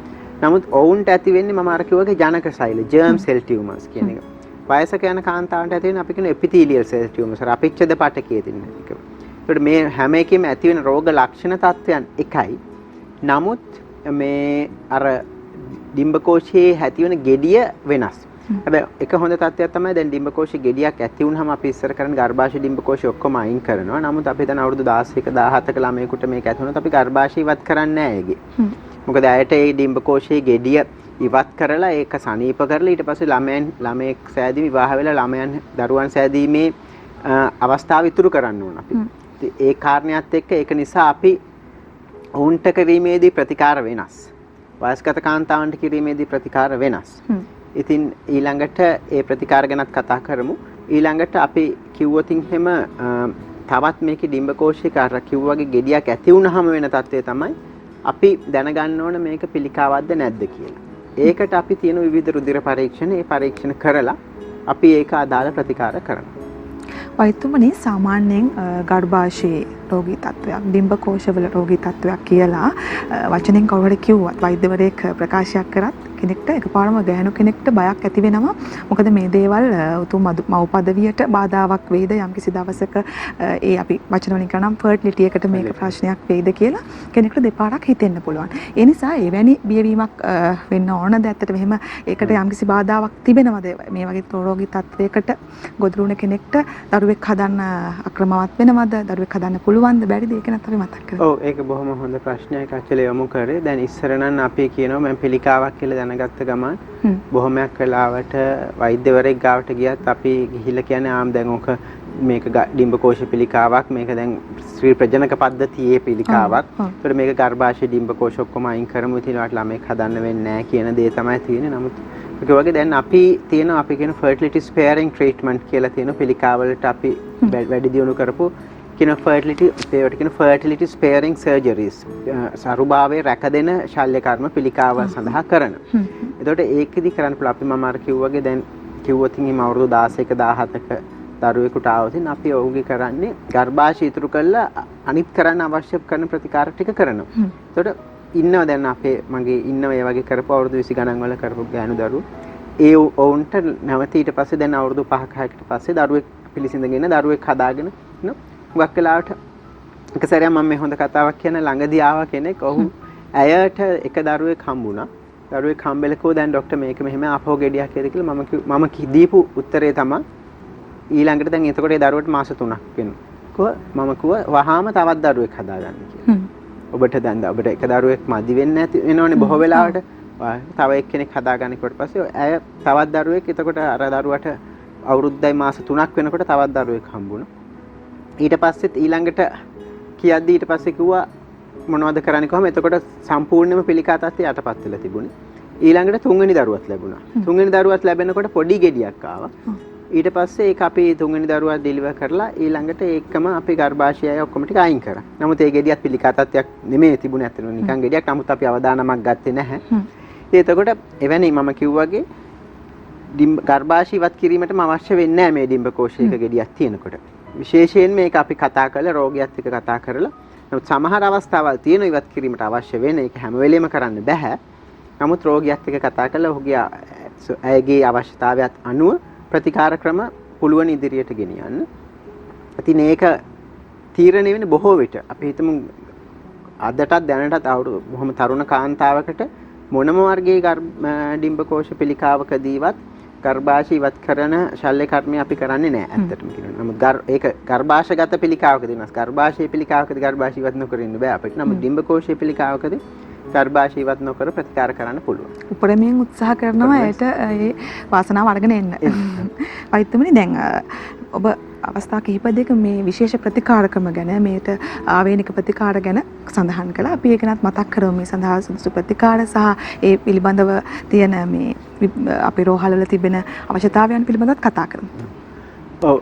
නමුත් ඔවුන්ට ඇති වෙන්නේ මම අර කිව්වාගේ ජනක සෛල ජර්ම් සෙල් ටියුමර්ස් කියන එක. වයසක යන කාන්තාවන්ට ඇති වෙන අපි කියන එපිතීලියල් සෙල් ටියුමර්ස් අර අපිච්ඡද පටකයේ තියෙන එක. ඒකට මේ හැම එකෙම ඇති වෙන රෝග ලක්ෂණ තත්ත්වයන් එකයි. නමුත් මේ අර ඩිම්බකෝෂයේ ඇති වෙන ගෙඩිය වෙනස්. හැබැයි එක හොඳ තත්ත්වයක් තමයි දැන් ඩිම්බකෝෂයේ ගෙඩියක් ඇති වුනහම අපි ඉස්සර කරන ගර්භාෂය ඩිම්බකෝෂය ඔක්කොම අයින් කරනවා. නමුත් අපි දැන් අවුරුදු 16ක 17ක ළමයෙකුට මේක ඇති වුණොත් අපි ගර්භාෂය ඉවත් කරන්නේ නැහැ ඒකේ. මොකද ඇයට ඒ ඩිම්බකෝෂයේ ගෙඩිය ඉවත් කරලා ඒක සනීප කරලා ඊට පස්සේ ළමයෙක් සෑදීම විවාහ වෙලා දරුවන් සෑදීමේ අවස්ථාව ඉතුරු කරන්න ඕන අපි. ඒ කාරණයක් එක්ක ඒක නිසා අපි ඔවුන්ට කිරීමේදී ප්‍රතිකාර වෙනස්. වයස්ගත කාන්තාවන්ට කිරීමේදී ප්‍රතිකාර වෙනස්. ඉතින් ඊළඟට ඒ ප්‍රතිකාර ගැනත් කතා කරමු. ඊළඟට අපි කිව්වොත් එහෙම තවත් මේකේ ඩිම්බකෝෂයක අර කිව්වාගේ ගෙඩියක් ඇති වුනහම වෙන තත්ත්වය තමයි අපි දැනගන්න ඕන මේක පිළිකාවක්ද නැද්ද කියලා. ඒකට අපි තියෙන විවිධ රුධිර පරීක්ෂණ ඒ පරීක්ෂණ කරලා අපි ඒක අදාළ ප්‍රතිකාර කරනවා. වෛද්‍යතුමනි සාමාන්‍යයෙන් ගර්භාෂයේ රෝගී තත්ත්වයක් ඩිම්බකෝෂවල රෝගී තත්ත්වයක් කියලා වචනෙන් කවුරු හරි කිව්වත් වෛද්‍යවරයෙක් ප්‍රකාශයක් කරත් කෙනෙක්ට එකපාරම ගෑනු කෙනෙක්ට බයක් ඇති වෙනවා. මොකද මේ දේවල් උතුම් මව් පදවියට බාධාවක් වේද යම්කිසි දවසක ඒ අපි වචන වලින් කියනවා ෆර්ටිලිටි එකට මේක ප්‍රශ්නයක් වේද කියලා කෙනෙකුට දෙපාරක් හිතෙන්න පුළුවන්. ඒ නිසා එවැනි බියවීමක් වෙන්න ඕනද? ඇත්තට මෙහෙම ඒකට යම්කිසි බාධාවක් තිබෙනවද? මේ වගේ රෝගී තත්ත්වයකට ගොදුරු වුණ කෙනෙක්ට දරුවෙක් හදන්න අක්‍රමවත් වෙනවද? දරුවෙක් හදන්න පුළුවන්ද? බැරිද? ඒක නැත් අපි මතක් කරමු. ඔව් ඒක බොහොම හොඳ ප්‍රශ්නයක් ඇක්චුලි යොමු කරේ. දැන් ඉස්සර නම් අපි කියනවා මම පිළිකාවක් කියලා දැනගත්ත ගමන් බොහොමයක් වෙලාවට වෛද්‍යවරයෙක් ගාවට ගියත් අපි ගිහිල්ලා කියන්නේ ආම් දැන් ඔක මේක ඩිම්බකෝෂ පිළිකාවක් මේක දැන් ශ්‍රී ප්‍රජනක පද්ධතියේ පිළිකාවක්. ඒතර මේක ගර්භාෂය ඩිම්බකෝෂ ඔක්කොම අයින් කරමු ඉතින් ඔයාලට ළමෙක් හදන්න වෙන්නේ නැහැ කියන දේ තමයි තියෙන්නේ. නමුත් ඒක වගේ දැන් අපි කියන fertility sparing treatment කියලා තියෙන පිළිකාවලට අපි වැඩි දියුණු කරපු කියන fertility sparing surgeries සරුභාවයේ රැකදෙන ශල්‍ය කර්ම පිළිකාව සඳහා කරන. එතකොට ඒකෙදි කරන්න පුළුවන් අපි මම අර කිව්වාගේ දැන් කිව්වොත් ඉතින් අවුරුදු 16ක 17ක දරුවෙකුට ආවොතින් අපි ඔහුගේ කරන්නේ ගර්භාෂය ඉතුරු කරලා අනිත් කරන්න අවශ්‍ය කරන ප්‍රතිකාර ටික කරනවා. එතකොට ඉන්නවා දැන් මගේ ඉන්නවා ඒ වගේ කරපු අවුරුදු 20 ගණන් වල කරපු ගෑනු දරුවෝ ඒ ඔවුන්ට නැවත ඊට පස්සේ දැන් අවුරුදු 5ක 6කට පස්සේ දරුවෙක් පිළිසිඳගෙන දරුවෙක් හදාගෙන හුඟක් වෙලාවට එක සැරයක් මම මේ හොඳ කතාවක් කියන ළඟදී ආව කෙනෙක් ඔහු ඇයට එක දරුවෙක් හම්බුණා. දරුවෙක් හම්බෙලකෝ දැන් ડોක්ටර් මේක මෙහෙම අපෝ ගෙඩියක් කියලා මම දීපු උත්තරේ තමයි ඊළඟට දැන් එතකොට ඒ දරුවට මාස 3ක් වෙනවා. මම කිව්වා වහාම තවත් දරුවෙක් හදාගන්න කියලා. ඔබට දැන් ඔබට එක දරුවෙක් මදි වෙන්නේ නැති වෙනවනේ බොහෝ වෙලාවට. තව එක්කෙනෙක් හදාගන්න කොට පස්සේ ඇය තවත් දරුවෙක් එතකොට අර දරුවට අවුරුද්දයි මාස 3ක් වෙනකොට තවත් දරුවෙක් හම්බුණා. ඊට පස්සෙත් ඊළඟට කියද්දි ඊට පස්සේ කිව්වා මොනවද කරන්නේ කොහොම එතකොට සම්පූර්ණයෙන්ම පිළිකා තත්ත්වය යටපත් වෙලා තිබුණේ. ඊළඟට තුන්වෙනි දරුවත් ලැබුණා. තුන්වෙනි දරුවත් ලැබෙනකොට පොඩි ගෙඩියක් ආවා. ඊට පස්සේ ඒක අපි තුන්වෙනි දරුවා ඩෙලිවර් කරලා ඊළඟට ඒකම අපි ගර්භාෂයයි ඔක්කොම ටික අයින් කරා. නමුත් ඒ ගෙඩියත් පිළිකා තත්ත්වයක් නෙමෙයි තිබුණේ අතන නිකන් ගෙඩියක්. නමුත් අපි අවදානමක් ගත්තේ නැහැ. එතකොට එවැනි මම කිව්වාගේ ගර්භාෂය ඉවත් කිරීමටම අවශ්‍ය වෙන්නේ නැහැ මේ ඩිම්බකෝෂයක ගෙඩියක් තියෙනකොට. විශේෂයෙන් මේක අපි කතා කරලා රෝගියත් එක්ක කතා කරලා නමුත් සමහර අවස්ථාවල් තියෙන ඉවත් කිරීමට අවශ්‍ය වෙන ඒක හැම වෙලෙම කරන්න බෑ. නමුත් රෝගියත් එක්ක කතා කරලා ඔහුගේ ඇයගේ අවශ්‍යතාවයත් අනුව ප්‍රතිකාර ක්‍රම පුළුවන් ඉදිරියට ගෙනියන්න. ඉතින් ඒක තීරණය වෙන්නේ බොහෝ විට අපි හිතමු අදටත් දැනටත් අවුරුදු බොහොම තරුණ කාන්තාවකට මොනම වර්ගයේ ඩිම්බකෝෂ පිළිකාවකදීවත් ගර්භාෂය ඉවත් කරන ශල්‍ය කර්මය අපි කරන්නේ නැහැ ඇත්තටම කියනවා. නමුත් ඒක ගර්භාෂගත පිළිකාවකදී නස් ගර්භාෂයේ පිළිකාවකදී ගර්භාෂය ඉවත් නොකර ඉන්න බෑ අපිට. නමුත් ඩිම්බකෝෂයේ පිළිකාවකදී ගර්භාෂය ඉවත් නොකර ප්‍රතිකාර කරන්න පුළුවන්. උපරිමයෙන් උත්සාහ කරනවා ඒට ඒ වාසනාව අරගෙන එන්න. වෛද්‍යතුමනි දැන් ඔබ අවස්ථා කිහිපයක මේ විශේෂ ප්‍රතිකාර ක්‍රම ගැන මේට ආවේනික ප්‍රතිකාර ගැන සඳහන් කළා. අපි ඒක නත් මතක් කරමු මේ සඳහා සුදුසු ප්‍රතිකාර සහ ඒ පිළිබඳව තියෙන මේ අපේ රෝහලවල තිබෙන අවශ්‍යතාවයන් පිළිබඳව කතා කරමු. ඔව්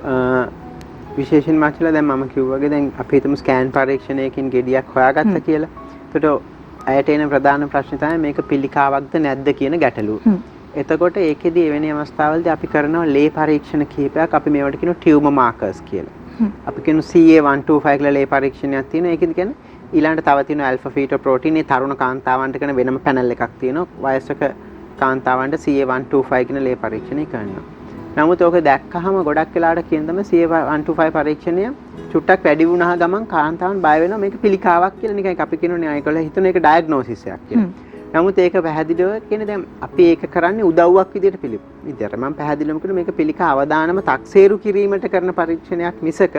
විශේෂයෙන් මාචිලා දැන් මම කිව්වාගේ දැන් අපි හිතමු ස්කෑන් පරීක්ෂණයකින් ගෙඩියක් හොයාගත්තා කියලා. එතකොට ඇයට එන ප්‍රධාන ප්‍රශ්නේ තමයි මේක පිළිකාවක්ද නැද්ද කියන ගැටලුව. එතකොට ඒකෙදි එවැනි අවස්ථාවලදී අපි කරනවා ලේ පරීක්ෂණ කිහිපයක් අපි මේවට කියනවා ටියුමර් මාකර්ස් කියලා. අපි කියනවා CA125 කියලා ලේ පරීක්ෂණයක් තියෙනවා. ඒකෙදි කියන්නේ ඊළඟට තව තියෙනවා ඇල්ෆා ෆීටෝ ප්‍රෝටීන්. ඒ තරුණ කාන්තාවන්ට කරන වෙනම පැනල් එකක් තියෙනවා. වයසක කාන්තාවන්ට CA125 කියන ලේ පරීක්ෂණය කරනවා. නමුත් ඕක දැක්කහම ගොඩක් වෙලාවට කියන තමයි CA125 පරීක්ෂණය චුට්ටක් වැඩි වුණා ගමන් කාන්තාවන් බය වෙනවා මේක පිළිකාවක් කියලා නිකන් අපි කියනෝනේ අයකල හිතන එක ඩයග්නොසිස් එකක් කියලා. නමුත් ඒක පැහැදිලිව කියන්නේ දැන් අපි ඒක කරන්නේ උදව්වක් විදියට විදියට මම පැහැදිලිවම කියනවා මේක පිළිකා අවදානම තක්සේරු කිරීමට කරන පරීක්ෂණයක් මිසක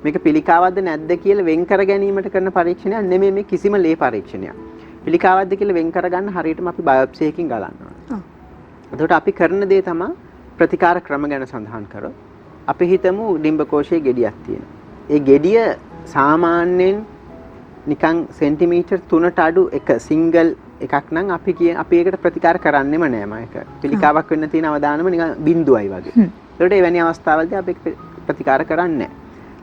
මේක පිළිකාවක්ද නැද්ද කියලා වෙන් කර ගැනීමට කරන පරීක්ෂණයක් නෙමෙයි මේ කිසිම ලේ පරීක්ෂණයක්. පිළිකාවක්ද කියලා වෙන් කරගන්න හරියටම අපි බයොප්සි එකකින් ගලන්න ඕනේ. එතකොට අපි කරන දේ තමයි ප්‍රතිකාර ක්‍රම ගැන සඳහන් කරොත් අපි හිතමු ඩිම්බකෝෂයේ ගෙඩියක් තියෙනවා. ඒ ගෙඩිය සාමාන්‍යයෙන් නිකන් සෙන්ටිමීටර් 3ට අඩු එක සිංගල් එකක් නම් අපි ඒකට ප්‍රතිකාර කරන්නෙම නෑ මම ඒක. පිළිකාවක් වෙන්න තියෙන අවදානම නිකන් බිඳුවයි වගේ. ඒකට එවැනි අවස්ථාවලදී අපි ප්‍රතිකාර කරන්නේ නෑ.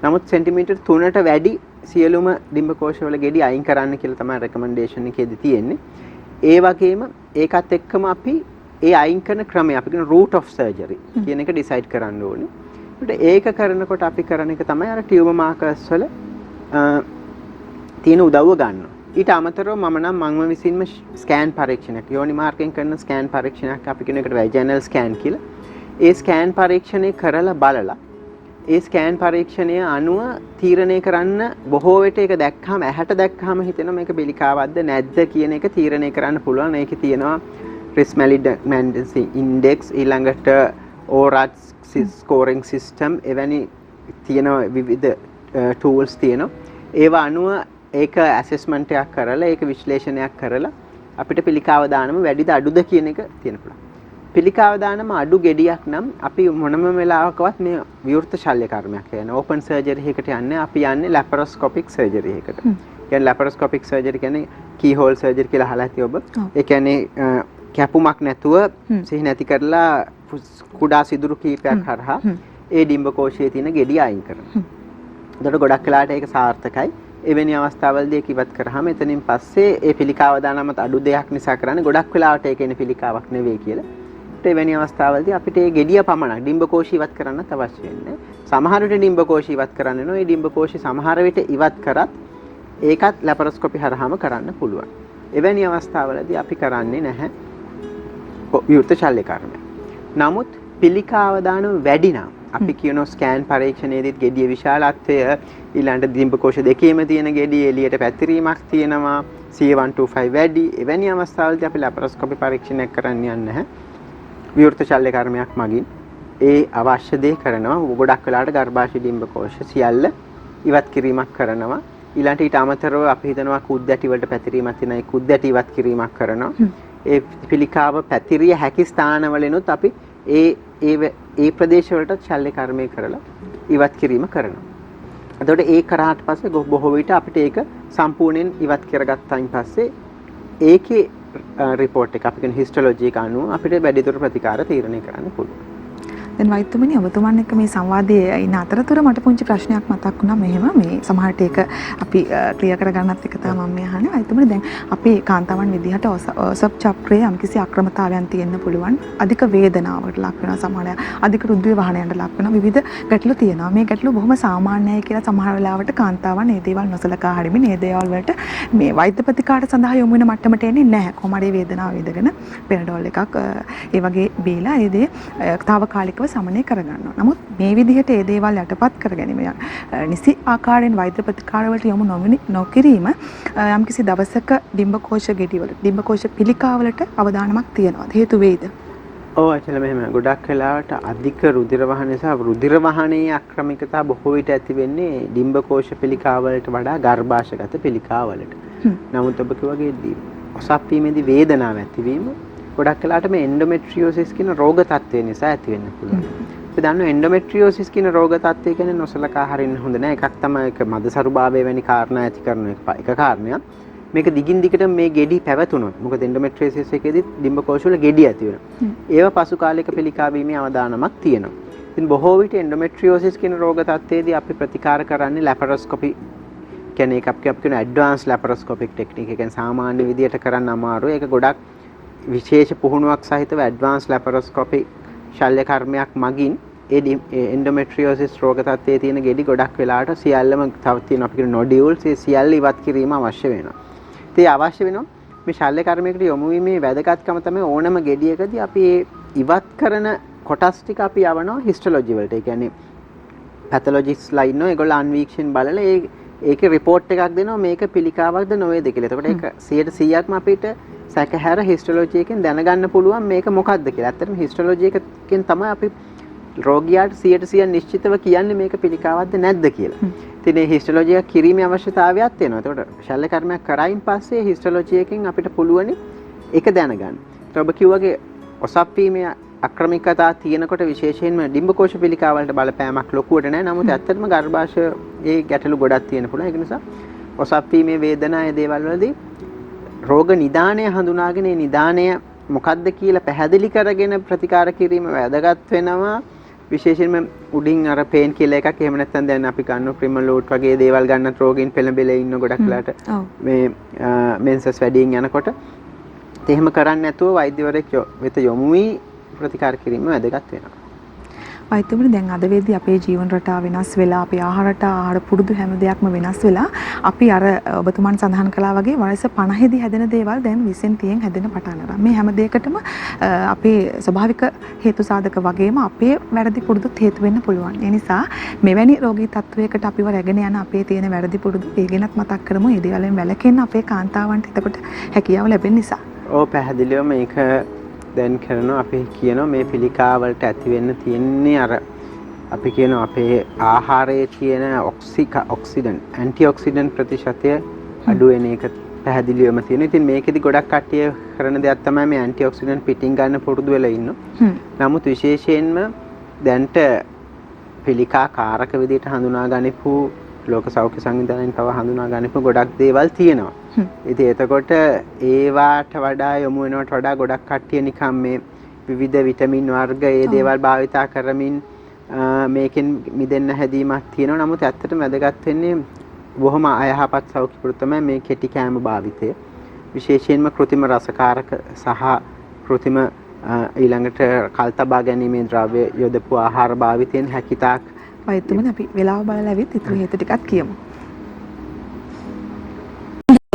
නමුත් සෙන්ටිමීටර් 3ට වැඩි සියලුම ඩිම්බකෝෂවල ගෙඩි අයින් කරන්න කියලා තමයි රෙකමෙන්ඩේෂන් එකේදී තියෙන්නේ. ඒ වගේම ඒකත් එක්කම අපි ඒ අයින් කරන ක්‍රමය අපි කියන route of surgery කියන එක decide කරන්න ඕනේ. ඒක කරනකොට අපි කරන එක තමයි අර ටියුමර් මාකර්ස් වල තියෙන උදව්ව ගන්නවා. ඊට අමතරව මම විසින්ම ස්කෑන් පරීක්ෂණයක් යෝනි මාර්ගයෙන් කරන ස්කෑන් පරීක්ෂණයක් අපි කියන එකට වැජිනල් ස්කෑන් කියලා. ඒ ස්කෑන් පරීක්ෂණය කරලා බලලා ඒ ස්කෑන් පරීක්ෂණය අනුව තීරණය කරන්න බොහෝ විට ඒක දැක්කම ඇහැට දැක්කම හිතෙනවා මේක පිළිකාවක්ද නැද්ද කියන එක තීරණය කරන්න පුළුවන්. ඒකේ තියෙනවා risk malignancy index ඊළඟට ORAT scoring system එවැනි තියෙන විවිධ tools තියෙනවා. ඒවා අනුව ඒක assessment එකක් කරලා ඒක විශ්ලේෂණයක් කරලා අපිට පිළිකාව දානම වැඩිද අඩුද කියන එක තියෙන පුළුවන්. පිළිකාව දානම අඩු ගෙඩියක් නම් අපි මොනම වෙලාවකවත් මේ විවෘත ශල්‍ය කර්මයක් කියන්නේ open surgery එකකට යන්නේ අපි යන්නේ laparoscopic surgery එකකට. කියන්නේ laparoscopic surgery කියන්නේ keyhole surgery කියලා අහලා ඇති ඔබ. ඒ කියන්නේ කැපුමක් නැතුව සිහි නැති කරලා කුඩා සිදුරු කීපයක් හරහා ඒ ඩිම්බකෝෂයේ තියෙන ගෙඩිය අයින් කරනවා. එතකොට ගොඩක් වෙලාවට ඒක සාර්ථකයි. එවැනි අවස්ථාවලදී ඒක ඉවත් කරාම එතනින් පස්සේ ඒ පිළිකාව දානමත් අඩු දෙයක් නිසා කරන්නේ ගොඩක් වෙලාවට ඒක එන පිළිකාවක් නෙවෙයි කියලා. එවැනි අවස්ථාවලදී අපිට ඒ ගෙඩිය පමණක් ඩිම්බකෝෂය ඉවත් කරන්නත් අවශ්‍ය වෙන්නේ. සමහර විට ඩිම්බකෝෂය ඉවත් කරන්න වෙනවා. ඒ ඩිම්බකෝෂය සමහර විට ඉවත් කරත් ඒකත් ලැපරොස්කෝපි හරහාම කරන්න පුළුවන්. එවැනි අවස්ථාවලදී අපි කරන්නේ නැහැ විවෘත ශල්‍ය කර්මය. නමුත් පිළිකාව දානම වැඩි නම් අපි කියනවා ස්කෑන් පරීක්ෂණයේදීත් ගෙඩිය විශාලත්වය ඊළඟට ඩිම්බකෝෂ දෙකේම තියෙන ගෙඩිය එළියට පැතිරීමක් තියෙනවා CA125 වැඩි. එවැනි අවස්ථාවලදී අපි ලැපරොස්කෝපි පරීක්ෂණයක් කරන්න යන්නේ නැහැ. විවෘත ශල්‍ය කර්මයක් මගින් ඒ අවශ්‍ය දේ කරනවා. ගොඩක් වෙලාවට ගර්භාෂය ඩිම්බකෝෂ සියල්ල ඉවත් කිරීමක් කරනවා. ඊළඟට ඊට අමතරව අපි හිතනවා කුද්දැටි වලට පැතිරීමක් තියෙනවා. ඒ කුද්දැටි ඉවත් කිරීමක් කරනවා. ඒ පිළිකාව පැතිරිය හැකි ස්ථානවලිනුත් අපි ඒ ප්‍රදේශ වලට ශල්‍ය කර්මය කරලා ඉවත් කිරීම කරනවා. එතකොට ඒ කරාට පස්සේ බොහෝ විට අපිට ඒක සම්පූර්ණයෙන් ඉවත් කරගත්තායින් පස්සේ ඒකේ රිපෝට් එක අපි කියන හිස්ටොලොජි එක අනුව අපිට වැඩිදුර ප්‍රතිකාර තීරණය කරන්න පුළුවන්. දැන් වෛද්‍යතුමනි ඔබතුමන් එක්ක මේ සංවාදයේ ඉන්න අතරතුර මට පුංචි ප්‍රශ්නයක් මතක් වුණා මෙහෙම මේ සමහරට ඒක අපි ක්ලියර් කරගන්නත් එක තමයි මම මේ අහන්නේ. වෛද්‍යතුමනි දැන් අපේ කාන්තාවන් විදිහට ඔසප් චක්‍රයේ යම්කිසි අක්‍රමතාවයන් තියෙන්න පුළුවන්. අධික වේදනාවකට ලක් වෙනවා සමහර අය. අධික රුධිර වහනයන්ට ලක් වෙනවා. විවිධ ගැටලු තියෙනවා. මේ ගැටලු බොහොම සාමාන්‍යයි කියලා සමහර වෙලාවට කාන්තාවන් මේ දේවල් නොසලකා හරිමින් මේ දේවල් වලට මේ වෛද්‍ය ප්‍රතිකාර සඳහා යොමු වෙන මට්ටමට එන්නේ නැහැ. කොහොම හරි වේදනාව විඳගෙන පෙනඩෝල් එකක් ඒ වගේ බීලා ඒ දේ තාවකාලිකව සමනය කරගන්නවා. නමුත් මේ විදිහට ඒ දේවල් යටපත් කර ගැනීම නිසි ආකාරයෙන් වෛද්‍ය ප්‍රතිකාර වලට යොමු නොකිරීම යම්කිසි දවසක ඩිම්බකෝෂ ගෙඩිවල ඩිම්බකෝෂ පිළිකාවලට අවදානමක් තියනවා. හේතු වෙයිද? ඔව් ඇත්තටම මෙහෙම ගොඩක් වෙලාවට අධික රුධිර වහනය සහ රුධිර වහනයේ ආක්‍රමිකතා බොහෝ විට ඇති වෙන්නේ ඩිම්බකෝෂ පිළිකාවලට වඩා ගර්භාෂගත පිළිකාවලට. නමුත් ඔබ කිව්වාගේ ඔසප්පීමේදී වේදනාවක් ඇතිවීම ගොඩක් වෙලාවට මේ එන්ඩෝමෙට්‍රියෝසිස් කියන රෝග තත්ත්වය නිසා ඇති වෙන්න පුළුවන්. අපි දන්නවා එන්ඩෝමෙට්‍රියෝසිස් කියන රෝග තත්ත්වය කියන්නේ නොසලකා හරින්න හොඳ නෑ. එකක් තමයි ඒක මදසරුභාවය වැනි කාරණා ඇති කරන එක කාරණයක්. මේක දිගින් දිගට මේ ගෙඩි පැවතුනොත් මොකද එන්ඩෝමෙට්‍රියෝසිස් එකේදී ඩිම්බකෝෂ වල ගෙඩි ඇති වෙනවා. ඒව පසු කාලික පිළිකා වීමේ අවදානමක් තියෙනවා. ඉතින් බොහෝ විට එන්ඩෝමෙට්‍රියෝසිස් කියන රෝග තත්ත්වයේදී අපි ප්‍රතිකාර කරන්නේ ලැපරොස්කොපි කියන්නේ ඒක අපි කියන ඇඩ්වාන්ස් ලැපරොස්කොපික් ටෙක්නික්. ඒ කියන්නේ සාමාන්‍ය විදියට කරන්න අමාරුයි. ඒක ගොඩක් විශේෂ පුහුණුවක් සහිතව ඇඩ්වාන්ස් ලැපරොස්කොපි ශල්‍ය කර්මයක් මගින් ඒ එන්ඩෝමෙට්‍රියෝසිස් රෝග තත්ත්වයේ තියෙන ගෙඩි ගොඩක් වෙලාවට සියල්ලම තව තියෙන අපි කියන නොඩියුල්ස් ඒ සියල්ල ඉවත් කිරීම අවශ්‍ය වෙනවා. ඉතින් අවශ්‍ය වෙනවා මේ ශල්‍ය කර්මයකට යොමු වීමේ වැදගත්කම තමයි ඕනම ගෙඩියකදී අපි ඉවත් කරන කොටස් ටික අපි යවනවා හිස්ටොලොජි වලට. ඒ කියන්නේ පැතොලොජිස්ට්ලා ඉන්නවා. ඒගොල්ලෝ අන්වීක්ෂණ බලලා ඒකේ රිපෝට් එකක් දෙනවා මේක පිළිකාවක්ද නොවේද කියලා. එතකොට ඒක 100%ක්ම අපිට සැකහැර හිස්ටොලොජි එකෙන් දැනගන්න පුළුවන් මේක මොකක්ද කියලා. ඇත්තටම හිස්ටොලොජි එකෙන් තමයි අපි රෝගියාට 100% නිශ්චිතව කියන්නේ මේක පිළිකාවක්ද නැද්ද කියලා. ඉතින් මේ හිස්ටොලොජි එක කිරීමේ අවශ්‍යතාවයක් තියෙනවා. එතකොට ශල්‍ය කර්මයක් කරායින් පස්සේ හිස්ටොලොජි එකෙන් අපිට පුළුවන් ඒක දැනගන්න. ඒත් ඔබ කිව්වාගේ ඔසප්පීමේ අක්‍රමිකතා තියෙනකොට විශේෂයෙන්ම ඩිම්බකෝෂ පිළිකාවලට බලපෑමක් ලොකුවට නැහැ. නමුත් ඇත්තටම ගර්භාෂයේ ගැටලු ගොඩක් තියෙන පුළුවන්. ඒක නිසා ඔසප්පීමේ වේදනාවේ දේවල් වලදී රෝග නිදානය හඳුනාගෙන ඒ නිදානය මොකක්ද කියලා පැහැදිලි කරගෙන ප්‍රතිකාර කිරීම වැදගත් වෙනවා. විශේෂයෙන්ම උඩින් අර පේන් කියලා එකක් එහෙම නැත්නම් දැන් අපි ගන්න ප්‍රිමලෝට් වගේ දේවල් ගන්නත් රෝගීන් පෙළඹෙලා ඉන්න ගොඩක් වෙලාට මේ මෙන්සස් වැඩියෙන් යනකොට එහෙම කරන්නේ නැතුව වෛද්‍යවරයෙක් වෙත යොමු වී ප්‍රතිකාර කිරීම වැදගත් වෙනවා. වෛද්‍යවරුනි දැන් අද වෙද්දී අපේ ජීවන රටාව වෙනස් වෙලා අපේ ආහාර පුරුදු හැම දෙයක්ම වෙනස් වෙලා අපි අර ඔබතුමන් සඳහන් කළා වගේ වයස 50 දී හැදෙන දේවල් දැන් 20 30 හැදෙන පටන් ගන්නවා. මේ හැම දෙයකටම අපේ ස්වභාවික හේතු සාධක වගේම අපේ වැරදි පුරුදුත් හේතු වෙන්න පුළුවන්. ඒ නිසා මෙවැනි රෝගී තත්වයකට අපිව රැගෙන යන අපේ තියෙන වැරදි පුරුදු ඒ ගැනත් මතක් කරමු. ඒ දේවල්ෙන් වැළකෙන්න අපේ කාන්තාවන්ට එතකොට හැකියාව ලැබෙන නිසා. ඔව් පැහැදිලිවම මේක දැන් කරනවා අපි කියනවා මේ පිළිකාවලට ඇති වෙන්න තියෙන්නේ අර අපි කියනවා අපේ ආහාරයේ තියෙන ඔක්සිඩන්ට් ඇන්ටිඔක්සිඩන්ට් ප්‍රතිශතය අඩු වෙන එක පැහැදිලිවම තියෙනවා. ඉතින් මේකෙදි ගොඩක් කට්ටිය කරන දෙයක් තමයි මේ ඇන්ටිඔක්සිඩන්ට් පිටින් ගන්න පුරුදු වෙලා ඉන්නවා. නමුත් විශේෂයෙන්ම දැන්ට පිළිකා කාරක විදිහට හඳුනා ගනිපු ලෝක සෞඛ්‍ය සංවිධානයෙන් තව හඳුනා ගනිපු ගොඩක් දේවල් තියෙනවා. ඉතින් එතකොට ඒවාට වඩා යොමු වෙනවට වඩා ගොඩක් කට්ටිය නිකම් මේ විවිධ විටමින් වර්ග ඒ දේවල් භාවිතා කරමින් මේකෙන් මිදෙන්න හැදීමක් තියෙනවා. නමුත් ඇත්තටම වැදගත් වෙන්නේ බොහොම අයහපත් සෞඛ්‍ය පුරුදු තමයි මේ කෙටි කෑම භාවිතය. විශේෂයෙන්ම කෘත්‍රිම රසකාරක සහ කෘත්‍රිම ඊළඟට කල්තබා ගැනීමේ ද්‍රව්‍ය යොදපු ආහාර භාවිතයෙන් හැකිතාක් වෛද්‍යතුමනි අපි වෙලාව බලලා ඇවිත් ඊටු හේතු ටිකක් කියමු.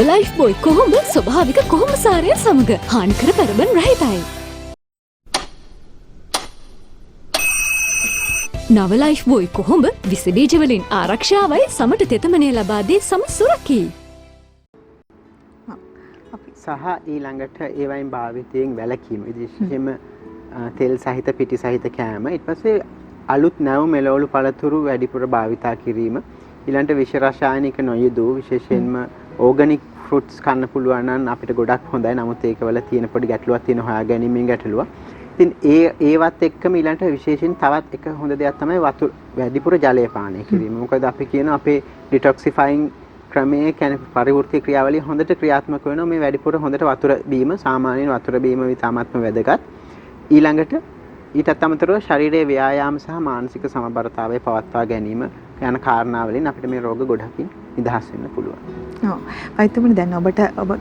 ලයිෆ් බොයි කොහොඹ ස්වභාවික කොහොඹ සාරය සමග හානිකර පැරබන් රහිතයි. නව ලයිෆ් බොයි කොහොඹ විස බීජ වලින් ආරක්ෂාවයි සමට තෙතමනය ලබා දී සම සුරකී. සහ ඊළඟට ඒවයින් භාවිතයෙන් වැළකීම. විශේෂයෙන්ම තෙල් සහිත පිටි සහිත කෑම. ඊට පස්සේ අලුත් නැව් මෙලවලු පළතුරු වැඩිපුර භාවිතා කිරීම. ඊළඟට විෂ රසායනික නොයදූ විශේෂයෙන්ම ඕගනික් ෆෘට්ස් කන්න පුළුවන් නම් අපිට ගොඩක් හොඳයි. නමුත් ඒකවල තියෙන පොඩි ගැටලුවක් තියෙන හොයාගැනීමෙන් ගැටලුවක්. ඉතින් ඒවත් එක්කම ඊළඟට විශේෂයෙන් තවත් එක හොඳ දෙයක් තමයි වතුර වැඩිපුර ජලය පානය කිරීම. මොකද අපි කියන අපේ ඩිටොක්සිෆයිං ක්‍රමයේ කියන්නේ පරිවෘත්ති ක්‍රියාවලිය හොඳට ක්‍රියාත්මක වෙනවා මේ වැඩිපුර හොඳට වතුර බීම. සාමාන්‍යයෙන් වතුර බීම විතාමත්ම වැදගත්. ඊළඟට ඊටත් අමතරව ශරීරයේ ව්‍යායාම සහ මානසික සමබරතාවය පවත්වා ගැනීම යන කාරණාවලින් අපිට මේ රෝග ගොඩකින් නිදහස් වෙන්න පුළුවන්. ඔව්. වෛද්‍යතුමනි දැන් ඔබට ඔබ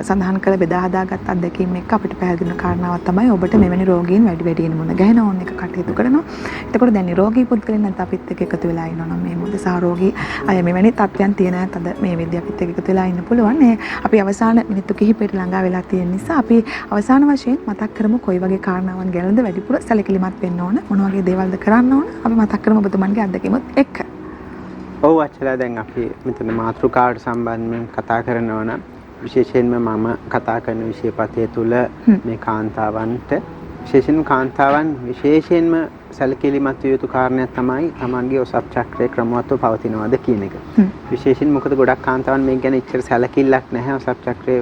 සඳහන් කළ බෙදා හදාගත් අත්දැකීම් එක්ක අපිට පැහැදිලි වෙන කාරණාවක් තමයි ඔබට මෙවැනි රෝගීන් වැඩියෙන් මුණ ගැහෙන ඕන එක කටයුතු කරනවා. එතකොට දැන් නිරෝගී පුද්ගලයන් නැත්නම් අපිත් එක්ක එකතු වෙලා ඉන්නවා නම් මේ මොකද සහරෝගී අය මෙවැනි තත්ත්වයන් තියෙන අයත් අද මේ වෙද්දී අපිත් එක්ක එකතු වෙලා ඉන්න පුළුවන්. අපි අවසාන මිනිත්තු කිහිපයකට ළඟා වෙලා තියෙන නිසා අපි අවසාන වශයෙන් මතක් කරමු කොයි වගේ කාරණාවන් ගැනද වැඩිපුර සැලකිලිමත් වෙන්න ඕන මොන වගේ දේවල්ද කරන්න ඕන අපි මතක් කරමු ඔබතුමන්ගේ අත්දැකීමත් එක්ක. ඔව් අච්චලා දැන් අපි මෙතන මාතෘකාවට සම්බන්ධයෙන් කතා කරනවා නම් විශේෂයෙන්ම මම කතා කරන විෂයපතේ තුල මේ කාන්තාවන්ට විශේෂයෙන්ම කාන්තාවන් විශේෂයෙන්ම සැලකිලිමත් විය යුතු කාරණයක් තමයි තමන්ගේ ඔසප් චක්‍රය ක්‍රමවත්ව පවතිනවද කියන එක. විශේෂයෙන් මොකද ගොඩක් කාන්තාවන් මේක ගැන ඉච්චර සැලකිල්ලක් නැහැ ඔසප් චක්‍රය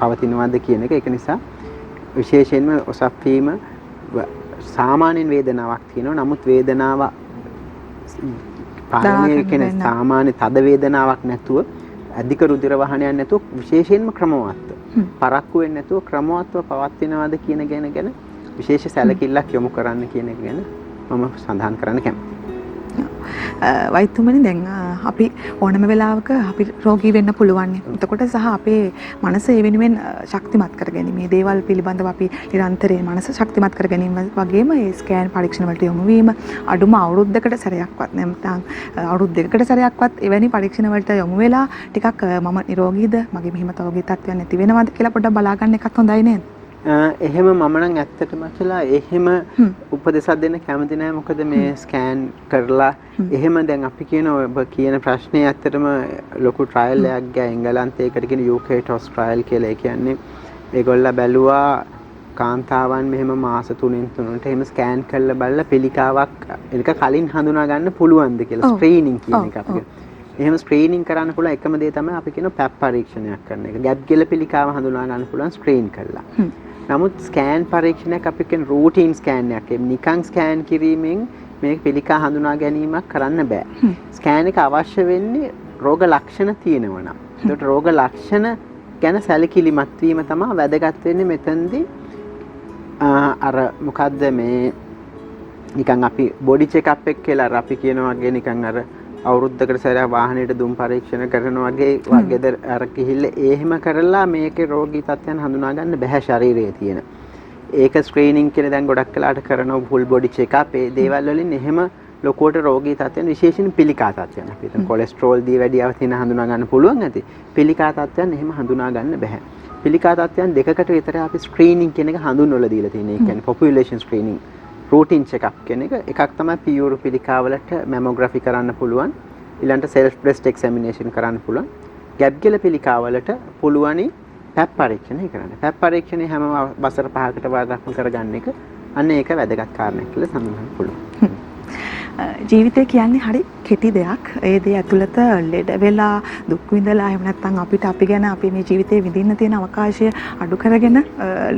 පවතිනවද කියන එක. ඒක නිසා විශේෂයෙන්ම ඔසප් වීම සාමාන්‍යයෙන් වේදනාවක් තියෙනවා. නමුත් වේදනාව පාලනය කෙනෙක් සාමාන්‍ය තද වේදනාවක් නැතුව අධික රුධිර වහනයක් නැතුව විශේෂයෙන්ම ක්‍රමවත්ව පරක්කු වෙන්නේ නැතුව ක්‍රමවත්ව පවත්වනවාද කියන ගැන විශේෂ සැලකිල්ලක් යොමු කරන්න කියන එක ගැන මම සඳහන් කරන්න කැමතියි. වෛද්‍යතුමනි දැන් අපි ඕනම වෙලාවක අපි රෝගී වෙන්න පුළුවන්. එතකොට සහ අපේ මනස ඒ වෙනුවෙන් ශක්තිමත් කර ගැනීම. මේ දේවල් පිළිබඳව අපි නිරන්තරයෙන් මනස ශක්තිමත් කර ගැනීම වගේම ඒ ස්කෑන් පරීක්ෂණ වලට යොමු වීම අඩුම අවුරුද්දකට සැරයක්වත් නැත්නම් අවුරුදු දෙකකට සැරයක්වත් එවැනි පරීක්ෂණ වලට යොමු වෙලා ටිකක් මම නිරෝගීද මගේ මෙහිම තවගේ තත්ත්වයක් නැති වෙනවද කියලා පොඩ්ඩක් බලා ගන්න එකත් හොඳයි නේද? එහෙම මම නම් ඇත්තටම කියලා එහෙම උපදෙසක් දෙන්න කැමති නැහැ. මොකද මේ ස්කෑන් කරලා එහෙම දැන් අපි කියන ඔබ කියන ප්‍රශ්නේ ඇත්තටම ලොකු ට්‍රයල් එකක් ගියා එංගලන්තයකට කියන UK TOS ට්‍රයල් කියලා. ඒ කියන්නේ ඒගොල්ලෝ බැලුවා කාන්තාවන් මෙහෙම මාස 3න් 3ට එහෙම ස්කෑන් කරලා බලලා පිළිකාවක් එක කලින් හඳුනා ගන්න පුළුවන්ද කියලා ස්ක්‍රීනින් කියන එක අපි එහෙම ස්ක්‍රීනින් කරන්න පුළුවන් එකම දේ තමයි අපි කියන පැප් පරීක්ෂණයක් කරන එක. ගැප් ගෙල පිළිකාව හඳුනා ගන්න පුළුවන් ස්ක්‍රීන් කරලා. නමුත් ස්කෑන් පරීක්ෂණයක් අපි කියන රූටින් ස්කෑන් එකක්. නිකන් ස්කෑන් කිරීමෙන් මේ පිළිකා හඳුනා ගැනීමක් කරන්න බෑ. ස්කෑන් එක අවශ්‍ය වෙන්නේ රෝග ලක්ෂණ තියෙනවා නම්. ඒකට රෝග ලක්ෂණ ගැන සැලකිලිමත් වීම තමයි වැදගත් වෙන්නේ මෙතනදී. අර මොකද්ද මේ නිකන් අපි බොඩි චෙක් අප් එක කියලා අපි කියනවා වගේ නිකන් අර අවුරුද්දකට සැරයක් වාහනයට දුම් පරීක්ෂණ කරනවා වගේ අර කිහිල්ල එහෙම කරලා මේකේ රෝගී තත්ත්වයන් හඳුනා ගන්න බෑ ශරීරයේ තියෙන. ඒක ස්ක්‍රීනින් කියලා දැන් ගොඩක් වෙලාට කරනවා ෆුල් බොඩි චෙක් අප් ඒ දේවල් වලින් එහෙම ලොකුවට රෝගී තත්ත්වයන් විශේෂයෙන් පිළිකා තත්ත්වයන් අපි හිතමු කොලෙස්ටරෝල් දී වැඩිව තියෙන හඳුනා ගන්න පුළුවන් ඇති. පිළිකා තත්ත්වයන් එහෙම හඳුනා ගන්න බෑ. පිළිකා තත්ත්වයන් දෙකකට විතර අපි ස්ක්‍රීනින් කියන එක හඳුන්වලා දීලා තියෙනවා. ඒ කියන්නේ population screening routine check up කියන එක. එකක් තමයි පියුරු පිළිකාවලට මැමෝග්‍රැෆි කරන්න පුළුවන්. ඊළඟට සෙල්ෆ් බ්‍රෙස්ට් එක්සැමිනේෂන් කරන්න පුළුවන්. ගැප් ගෙල පිළිකාවලට පුළුවනි පැප් පරීක්ෂණය කරන්න. පැප් පරීක්ෂණය හැම වසර 5කට වරක්ම කරගන්න එක අන්න ඒක වැදගත් කාරණයක් කියලා සඳහන් පුළුවන්. ජීවිතය කියන්නේ හරි කෙටි දෙයක්. ඒ දේ ඇතුළත ලෙඩ වෙලා දුක් විඳලා එහෙම නැත්නම් අපිට අපි ගැන අපි මේ ජීවිතේ විඳින්න තියෙන අවකාශය අඩු කරගෙන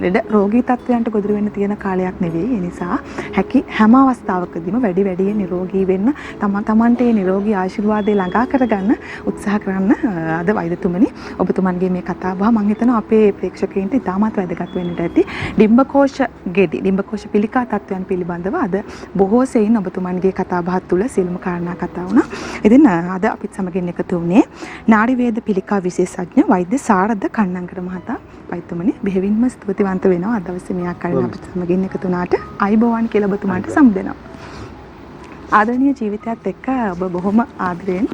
ලෙඩ රෝගී තත්ත්වයන්ට ගොදුරු වෙන්න තියෙන කාලයක් නෙවෙයි. ඒ නිසා හැකි හැම අවස්ථාවකදීම වැඩියෙන් නිරෝගී වෙන්න තමන්ට මේ නිරෝගී ආශිර්වාදය ළඟා කරගන්න උත්සාහ කරන්න. අද වෛද්‍යතුමනි ඔබතුමන්ගේ මේ කතා බහ මම හිතනවා අපේ ප්‍රේක්ෂකයන්ට ඉතාමත් වැදගත් වෙන්නට ඇති. ඩිම්බකෝෂ ගෙඩි ඩිම්බකෝෂ පිළිකා තත්ත්වයන් පිළිබඳව අද බොහෝ සෙයින් ඔබතුමන්ගේ කතා බහත් තුළ සියලුම කාරණා කතා වුණා. ඉතින් අද අපිත් සමගින් එකතු වුණේ නාඩි වේද පිළිකා විශේෂඥ වෛද්‍ය සාරද කන්නංකර මහතා. වෛද්‍යතුමනි බෙහෙවින්ම ස්තුතිවන්ත වෙනවා අද දවසේ මේ ආකාරයෙන් අපිත් සමගින් එකතු වුණාට. අයිබෝවන් කියලා ඔබතුමාට සම්දෙනවා. ආදරණීය ජීවිතයත් එක්ක ඔබ බොහොම ආදරයෙන්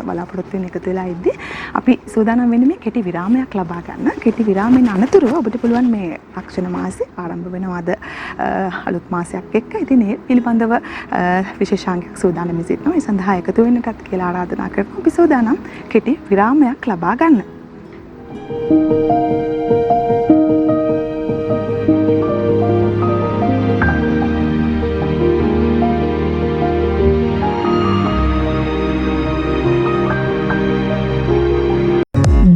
බලාපොරොත්තු වෙන එකතු වෙලා ඉද්දි අපි සූදානම් වෙන්නේ මේ කෙටි විරාමයක් ලබා ගන්න. කෙටි විරාමයෙන් අනතුරුව ඔබට පුළුවන් මේ ලක්ෂණ මාසේ ආරම්භ වෙනවා අද අලුත් මාසයක් එක්ක. ඉතින් ඒ පිළිබඳව විශේෂාංගයක් සූදානම් සිටිනවා. ඒ සඳහා එකතු වෙන්නටත් කියලා ආරාධනා කරනවා. අපි සූදානම් කෙටි විරාමයක් ලබා ගන්න.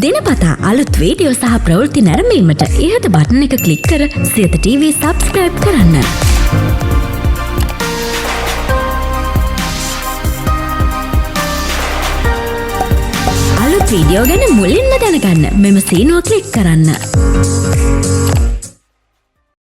දිනපතා අලුත් වීඩියෝ සහ ප්‍රවෘත්ති නැරඹීමට ඉහත බටන් එක ක්ලික් කර සියත TV සබස්ක්‍රයිබ් කරන්න. අලුත් වීඩියෝ ගැන මුලින්ම දැනගන්න මෙම සීනුව ක්ලික් කරන්න.